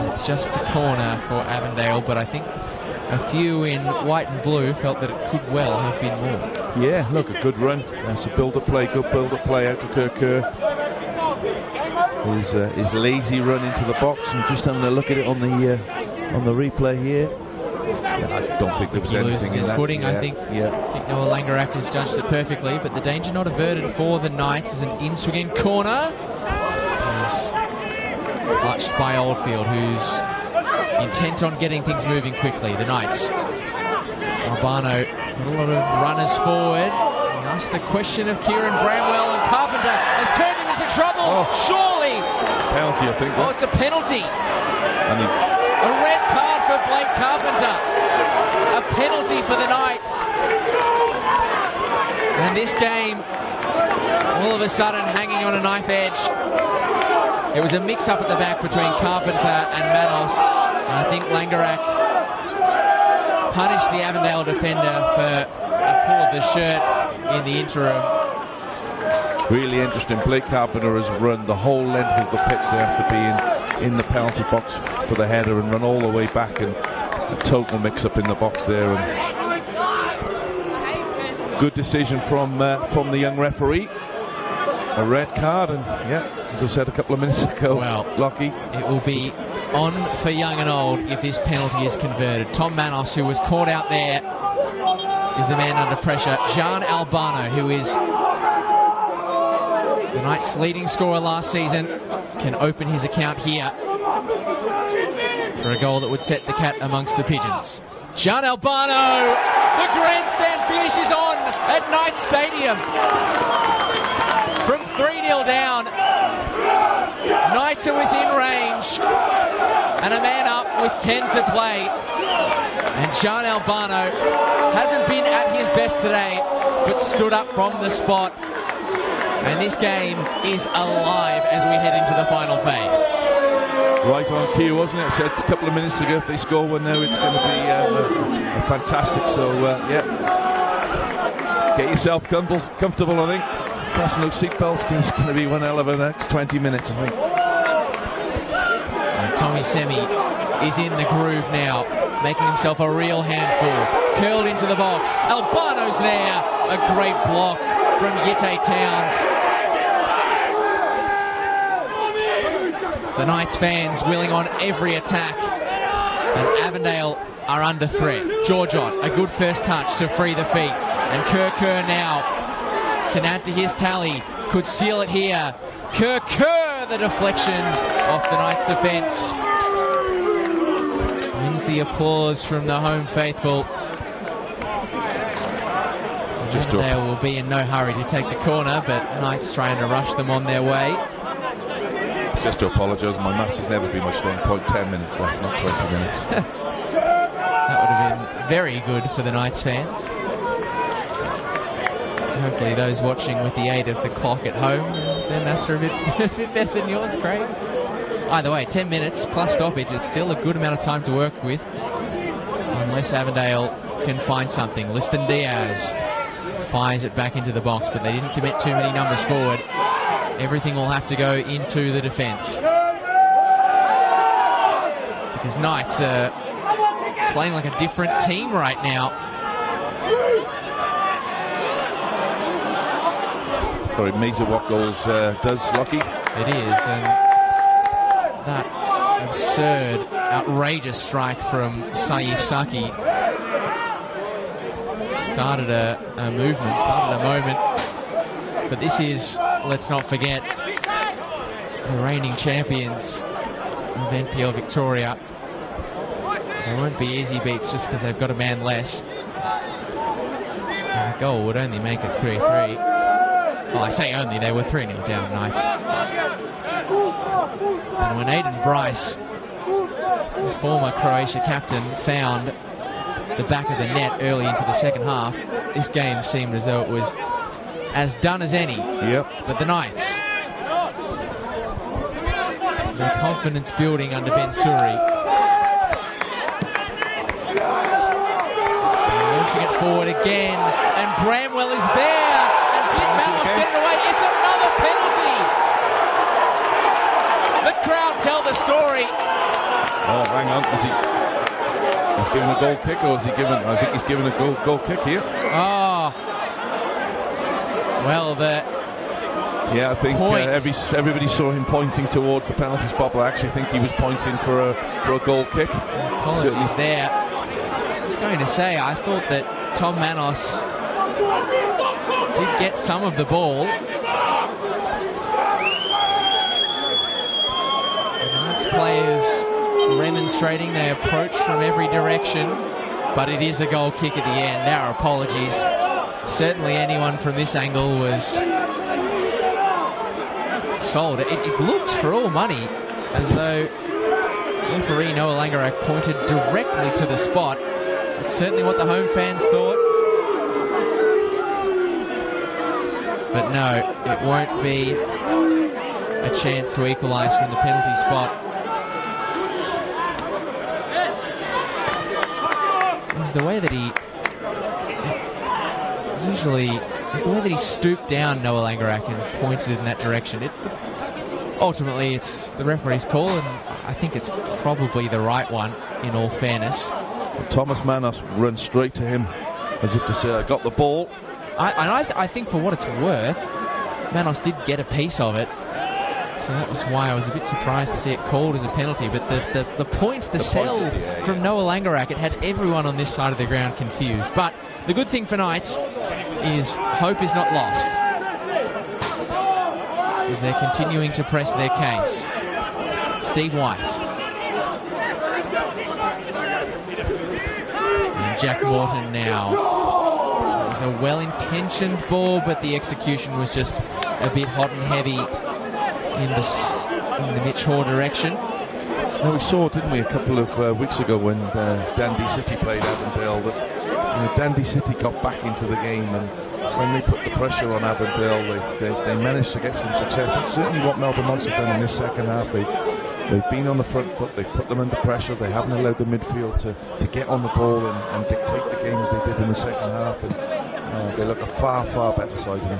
It's just a corner for Avondale, but I think a few in white and blue felt that it could well have been more. Yeah, look, a good run. That's a build-up play, good build-up play out to Kerr. His lazy run into the box, and just having a look at it on the replay here. Yeah, I don't think there was anything loses in his that. footing. I think Noah Langerak has judged it perfectly, but the danger not averted for the Knights is an in-swinging corner. He's clutched by Oldfield, who's intent on getting things moving quickly. The Knights. Albano, a lot of runners forward. He asked the question of Kieran Bramwell, and Carpenter has turned him into trouble. Surely. Penalty, I think. Oh, it's a penalty. A red card for Blake Carpenter. A penalty for the Knights. And this game, all of a sudden, hanging on a knife edge. It was a mix-up at the back between Carpenter and Manos. And I think Langerak punished the Avondale defender for a pull of the shirt in the interim. Really interesting. Blake Carpenter has run the whole length of the pitch there after being in the penalty box for the header and run all the way back, and a total mix-up in the box there. And good decision from the young referee. A red card, and as I said a couple of minutes ago, Lockie, it will be on for young and old if this penalty is converted. Tom Manos, who was caught out there, is the man under pressure. Jan Albano, who is the Knights' leading scorer last season, can open his account here for a goal that would set the cat amongst the pigeons. Jan Albano, the grandstand finish is on at Knights Stadium. From 3-0 down, Knights are within range, and a man up with 10 to play. And Jan Albano hasn't been at his best today, but stood up from the spot. And this game is alive as we head into the final phase. Right on cue, wasn't it? I said a couple of minutes ago, if they score one now, it's going to be a fantastic. So, get yourself comfortable, I think. Fasten those seatbelts, because it's going to be one hell of a next 20 minutes, I think. And Tommy Semi is in the groove now, making himself a real handful. Curled into the box. Albano's there. A great block from Yitte Towns. The Knights fans willing on every attack. And Avondale are under threat. Georgiot, a good first touch to free the feet. And Kerr now can add to his tally. Could seal it here. Kerr, the deflection off the Knights' defence. Wins the applause from the home faithful. Avondale will be in no hurry to take the corner, but Knights trying to rush them on their way. Just to apologise, my maths has never been my strong point. 10 minutes left, not 20 minutes. That would have been very good for the Knights fans. Hopefully those watching with the aid of the clock at home, their maths are a bit better than yours, Craig. Either way, 10 minutes plus stoppage, it's still a good amount of time to work with. Unless Avondale can find something. Liston Diaz fires it back into the box, but they didn't commit too many numbers forward. Everything will have to go into the defence. Because Knights are playing like a different team right now. Sorry, amazing what goals does, Lockie. It is, and that absurd, outrageous strike from Saif Saki started a movement, started a moment. But this is, let's not forget, the reigning champions of NPL Victoria. They won't be easy beats just because they've got a man less. And a goal would only make it 3-3. Well, I say only, they were 3-0 down, Knights. And when Aidan Bryce, the former Croatia captain, found the back of the net early into the second half, this game seemed as though it was as done as any. Yep. But the Knights, their confidence building under Ben Suri. launching it forward again, and Bramwell is there, and did Manos get it away? It's another penalty! The crowd tell the story. Oh, hang on, he's giving a goal kick, or is he giving? I think he's giving a goal kick here. Oh, well, yeah, I think everybody saw him pointing towards the penalty spot, but I actually think he was pointing for a goal kick. Apologies there. I was going to say, I thought that Tom Manos did get some of the ball. Knights players remonstrating, they approach from every direction, but it is a goal kick at the end. Our apologies. Certainly anyone from this angle was sold. It looked for all money as though referee Noah Langerak pointed directly to the spot. It's certainly what the home fans thought. But no, it won't be a chance to equalise from the penalty spot. It's the way that he stooped down, Noah Langerak, and pointed in that direction. Ultimately, it's the referee's call, and I think it's probably the right one, in all fairness. Thomas Manos runs straight to him, as if to say, I got the ball. I think for what it's worth, Manos did get a piece of it. So that was why I was a bit surprised to see it called as a penalty. But the point, the sell from Noah Langerak, it had everyone on this side of the ground confused. But the good thing for Knights is hope is not lost, as they're continuing to press their case. Steve White. And Jack Morton now. It was a well-intentioned ball, but the execution was just a bit hot and heavy in the Mitch Hoare direction. Well, we saw, didn't we, a couple of weeks ago when Dundee City played Avondale, that Dundee City got back into the game, and when they put the pressure on Avondale, they managed to get some success. That's certainly what Melbourne Knights have done in this second half. They've been on the front foot, they've put them under pressure, they haven't allowed the midfield to get on the ball and dictate the game as they did in the second half, and they look a far, far better side in the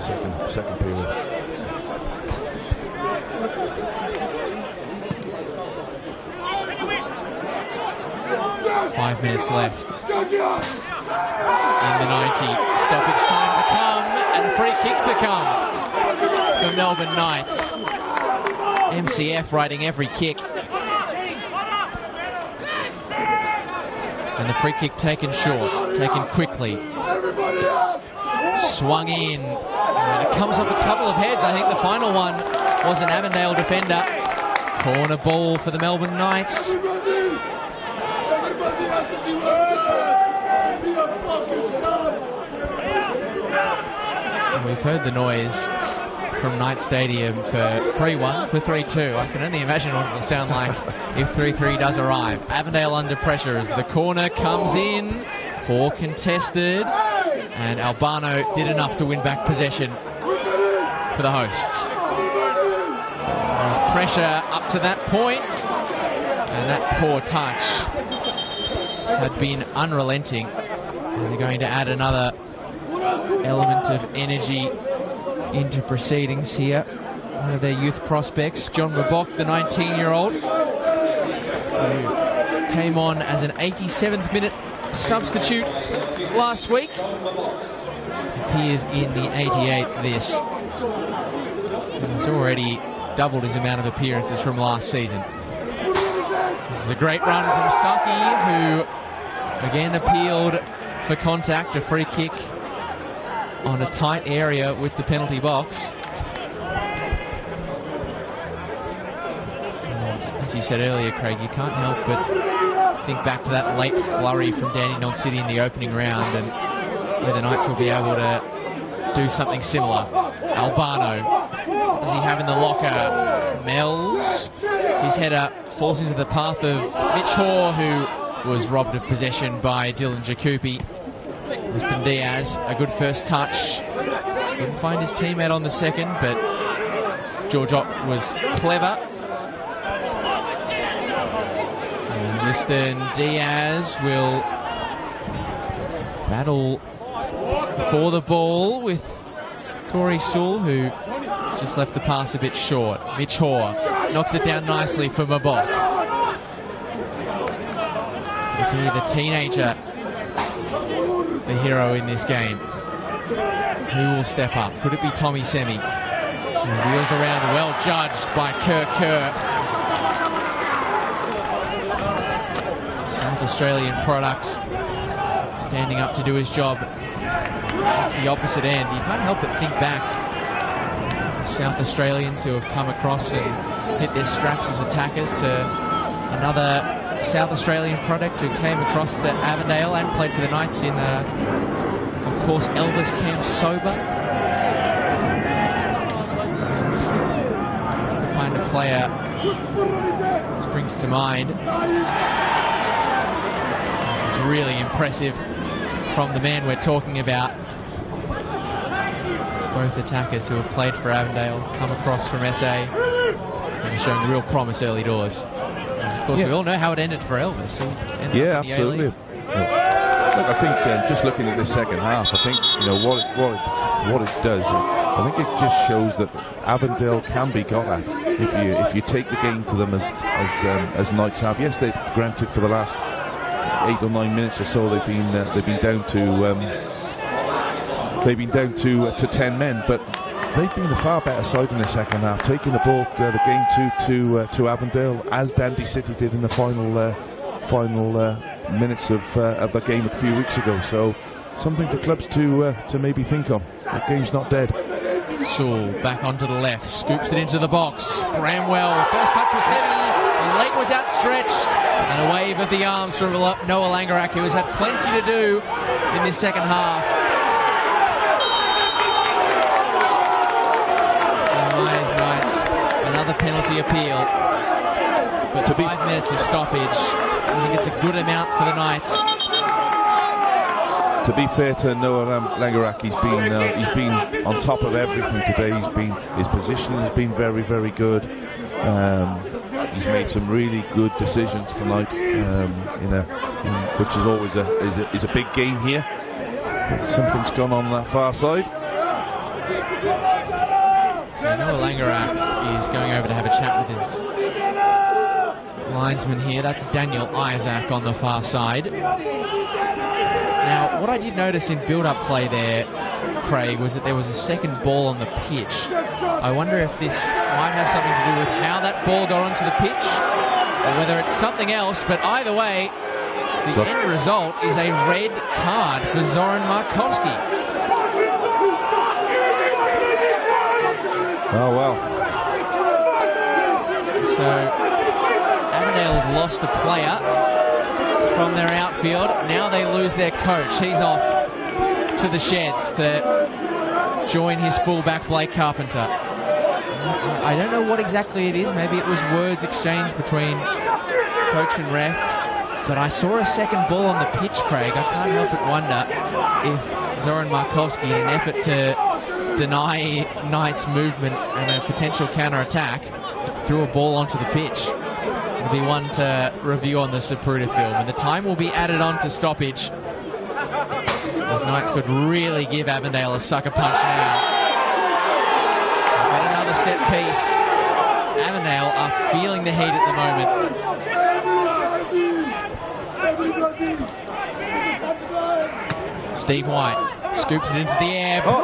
second period. 5 minutes left in the 90. Stoppage time to come, and a free kick to come for Melbourne Knights. MCF riding every kick. And the free kick taken short, taken quickly. Swung in, and it comes off a couple of heads. I think the final one was an Avondale defender. Corner ball for the Melbourne Knights. And we've heard the noise from Knight Stadium for 3-1, for 3-2. I can only imagine what it will sound like if 3-3 does arrive. Avondale under pressure as the corner comes in. Poor contested. And Albano did enough to win back possession for the hosts. There was pressure up to that point, and that poor touch had been unrelenting. And they're going to add another element of energy into proceedings here. One of their youth prospects, John Mabok, the 19-year-old, who came on as an 87th minute substitute last week. Appears in the 88th this. And he's already doubled his amount of appearances from last season. This is a great run from Saki, who again appealed for contact, a free kick on a tight area with the penalty box. And as you said earlier, Craig, you can't help but think back to that late flurry from Dandenong City in the opening round, and the Knights will be able to do something similar. Albano, does he have in the locker? Mells, his header falls into the path of Mitch Hoare, who was robbed of possession by Dylan Jacoupy. Winston Diaz, a good first touch. Couldn't find his teammate on the second, but George Ott was clever. And Winston Diaz will Battle for the ball with Corey Sewell, who just left the pass a bit short. Mitch Hoare knocks it down nicely for Mabok. It can be the teenager, the hero in this game. Who will step up? Could it be Tommy Semi? He wheels around, well judged by Kerr. South Australian product standing up to do his job at the opposite end. You can't help but think back South Australians who have come across and hit their straps as attackers to another South Australian product who came across to Avondale and played for the Knights in, of course, Elvis Cam Sober. It's the kind of player that springs to mind. This is really impressive from the man we're talking about. It's both attackers who have played for Avondale, come across from SA, and showing real promise early doors. And of course, we all know how it ended for Elvis. Yeah, absolutely. Look, I think just looking at this second half, I think what it does. I think it just shows that Avondale can be got at if you take the game to them as Knights have. Yes, they granted for the last 8 or 9 minutes or so they've been down to 10 men, but they've been a far better side in the second half, taking the ball the game to Avondale, as Dandy City did in the final minutes of the game a few weeks ago. So something for clubs to maybe think of. The game's not dead. Sewell back onto the left, scoops it into the box. Bramwell, first touch was heavy, the leg was outstretched, and a wave of the arms from Noah Langerak, who has had plenty to do in this second half. Myers Knights, another penalty appeal, but 5 minutes of stoppage. I think it's a good amount for the Knights. To be fair to Noah Langerak, he's been on top of everything today. His positioning has been very, very good. He's made some really good decisions tonight, which is always a big game here. But something's gone on that far side. So Noah Langerak is going over to have a chat with his linesman here. That's Daniel Isaac on the far side. Now, what I did notice in build-up play there, Craig, was that there was a second ball on the pitch. I wonder if this might have something to do with how that ball got onto the pitch, or whether it's something else, but either way, the end result is a red card for Zoran Markovski. Oh, well. So, Avondale have lost a player from their outfield. Now they lose their coach. He's off to the sheds to join his fullback Blake Carpenter. I don't know what exactly it is. Maybe it was words exchanged between coach and ref. But I saw a second ball on the pitch, Craig. I can't help but wonder if Zoran Markovski, in an effort to deny Knights' movement and a potential counter-attack, threw a ball onto the pitch. It'll be one to review on the Zapruder film, and the time will be added on to stoppage. Those Knights could really give Avondale a sucker punch now. Get another set piece. Avondale are feeling the heat at the moment. Steve White scoops it into the air. Bramwell!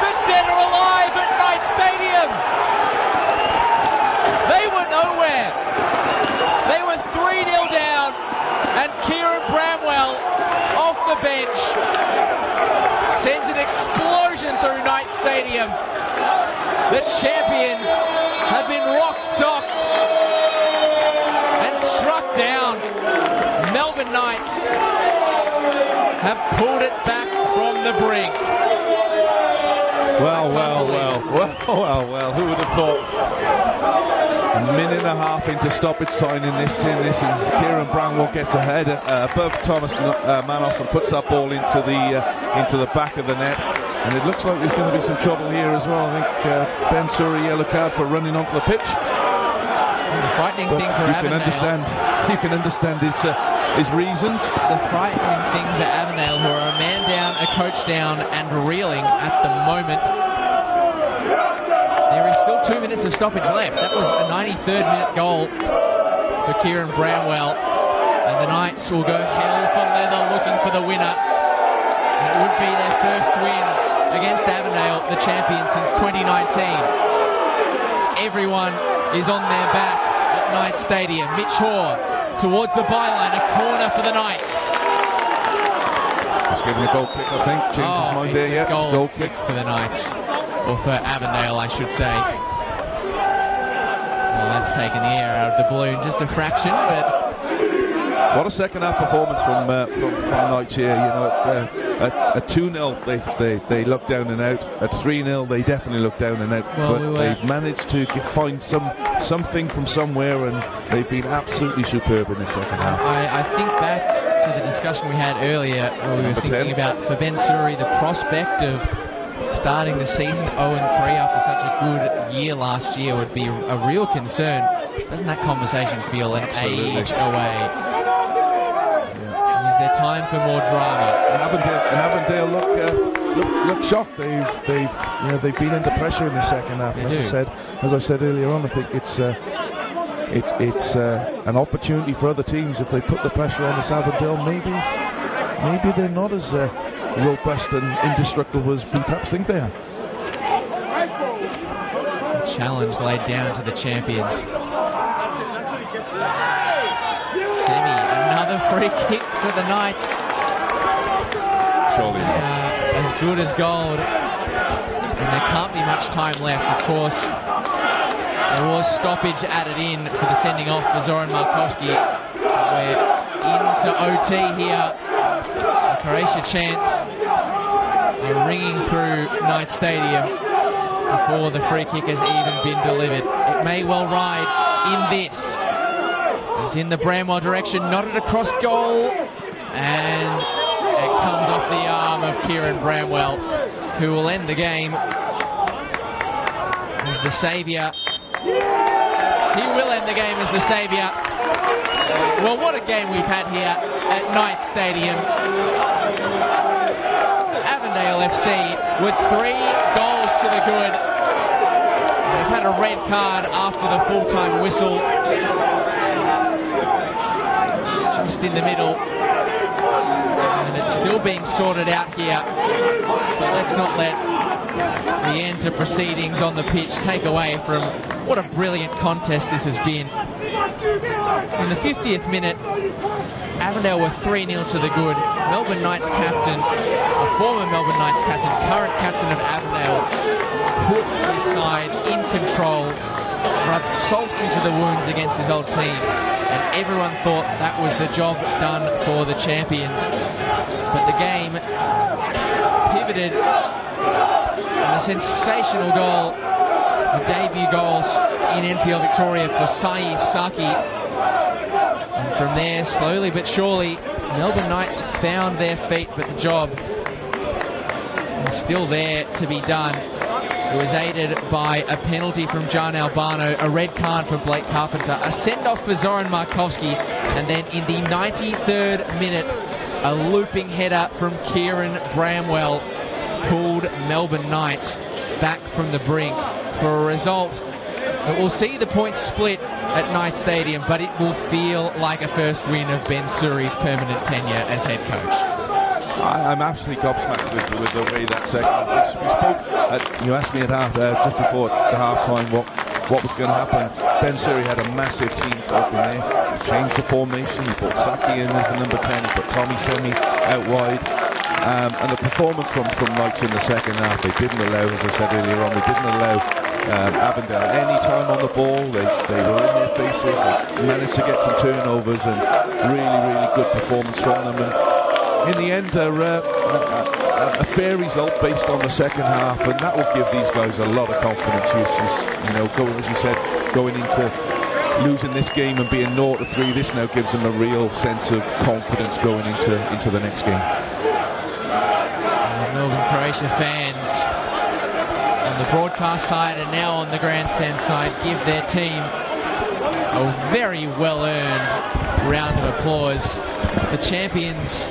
The dead are alive at Knight Stadium! They were nowhere. They were 3-0 down, and Kieran Bramwell off the bench sends an explosion through Knight Stadium. The champions have been rock-socked and struck down. Melbourne Knights have pulled it back from the brink. Well, who would have thought? A minute and a half into stoppage time in this, and Kieran Bramwell gets ahead above Thomas Manos and puts that ball into the back of the net. And it looks like there's going to be some trouble here as well. I think Ben Suri, yellow card for running onto the pitch. The frightening thing for Avondale. You can understand his reasons. The frightening thing for Avondale, who are a man down, a coach down, and reeling at the moment. There is still 2 minutes of stoppage left. That was a 93rd minute goal for Kieran Bramwell. And the Knights will go hell for leather looking for the winner. And it would be their first win against Avondale, the champions since 2019. Everyone is on their back at Knights Stadium. Mitch Hoare towards the byline, a corner for the Knights. Just giving a goal kick, I think. Changed his mind there, yeah. Goal kick for the Knights. Or for Avondale, I should say. Well, that's taken the air out of the balloon just a fraction, but... What a second half performance from Knights here. You know, at 2-0 they look down and out. At 3-0 they definitely look down and out. But they've managed to find something from somewhere, and they've been absolutely superb in the second half. I think back to the discussion we had earlier where we were thinking about, for Ben Suri, the prospect of starting the season 0-3 after such a good year last year would be a real concern. Doesn't that conversation feel an age away? Is there time for more drama? And Avondale look shocked. They've been under pressure in the second half. As I said earlier on, I think it's an opportunity for other teams. If they put the pressure on this Avondale, maybe they're not as robust and indestructible as we perhaps think they are. A challenge laid down to the champions. Semi, another free kick for the Knights. Surely not. As good as gold. And there can't be much time left, of course. There was stoppage added in for the sending off for Zoran Markovski. We're into OT here. The Croatia chants are ringing through Knights Stadium before the free kick has even been delivered. It may well ride in this. It's in the Bramwell direction, nodded across goal, and it comes off the arm of Kieran Bramwell, who will end the game as the saviour. He will end the game as the saviour. Well, what a game we've had here at Knights Stadium. Avondale FC with 3 goals to the good. They've had a red card after the full-time whistle. Just in the middle. And it's still being sorted out here. But let's not let the end to proceedings on the pitch take away from what a brilliant contest this has been. In the 50th minute, Avondale were 3-0 to the good. Melbourne Knights captain, a former Melbourne Knights captain, current captain of Avondale, put his side in control, rubbed salt into the wounds against his old team, and everyone thought that was the job done for the champions. But the game pivoted on a sensational goal, the debut goals in NPL Victoria for Saif Saki. And from there, slowly but surely, Melbourne Knights found their feet, but the job was still there to be done. It was aided by a penalty from John Albano, a red card for Blake Carpenter, a send-off for Zoran Markovski, and then in the 93rd minute, a looping header from Kieran Bramwell pulled Melbourne Knights back from the brink for a result that will see the points split at Knights Stadium, but it will feel like a first win of Ben Suri's permanent tenure as head coach. I'm absolutely gobsmacked with the way that second. We spoke. You asked me at just before the half time what was going to happen. Ben Suri had a massive team talk in there. He changed the formation. He put Saki in as the number 10. He put Tommy Semi out wide. And the performance from Knights in the second half, they didn't allow, as I said earlier on, they didn't allow Avondale any time on the ball. They were in their faces. They managed to get some turnovers, and really good performance from them. And in the end, a fair result based on the second half, and that will give these guys a lot of confidence. As you said, going into losing this game and being 0-3, this now gives them a real sense of confidence going into the next game. Melbourne Croatia fans on the broadcast side and now on the grandstand side give their team a very well-earned round of applause. The champions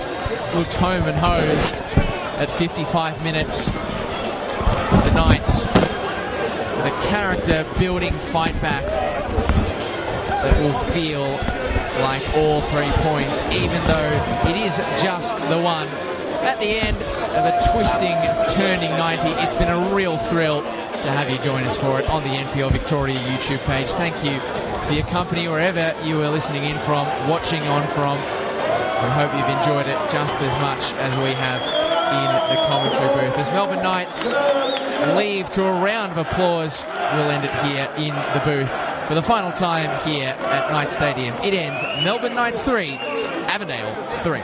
looked home and hosed at 55 minutes. The Knights with a character-building fight back that will feel like all 3 points, even though it is just the one. At the end of a twisting, turning 90, it's been a real thrill to have you join us for it on the NPL Victoria YouTube page. Thank you for your company wherever you are listening in from, watching on from. We hope you've enjoyed it just as much as we have in the commentary booth. As Melbourne Knights leave to a round of applause, we'll end it here in the booth. For the final time here at Knight Stadium, it ends Melbourne Knights 3, Avondale 3.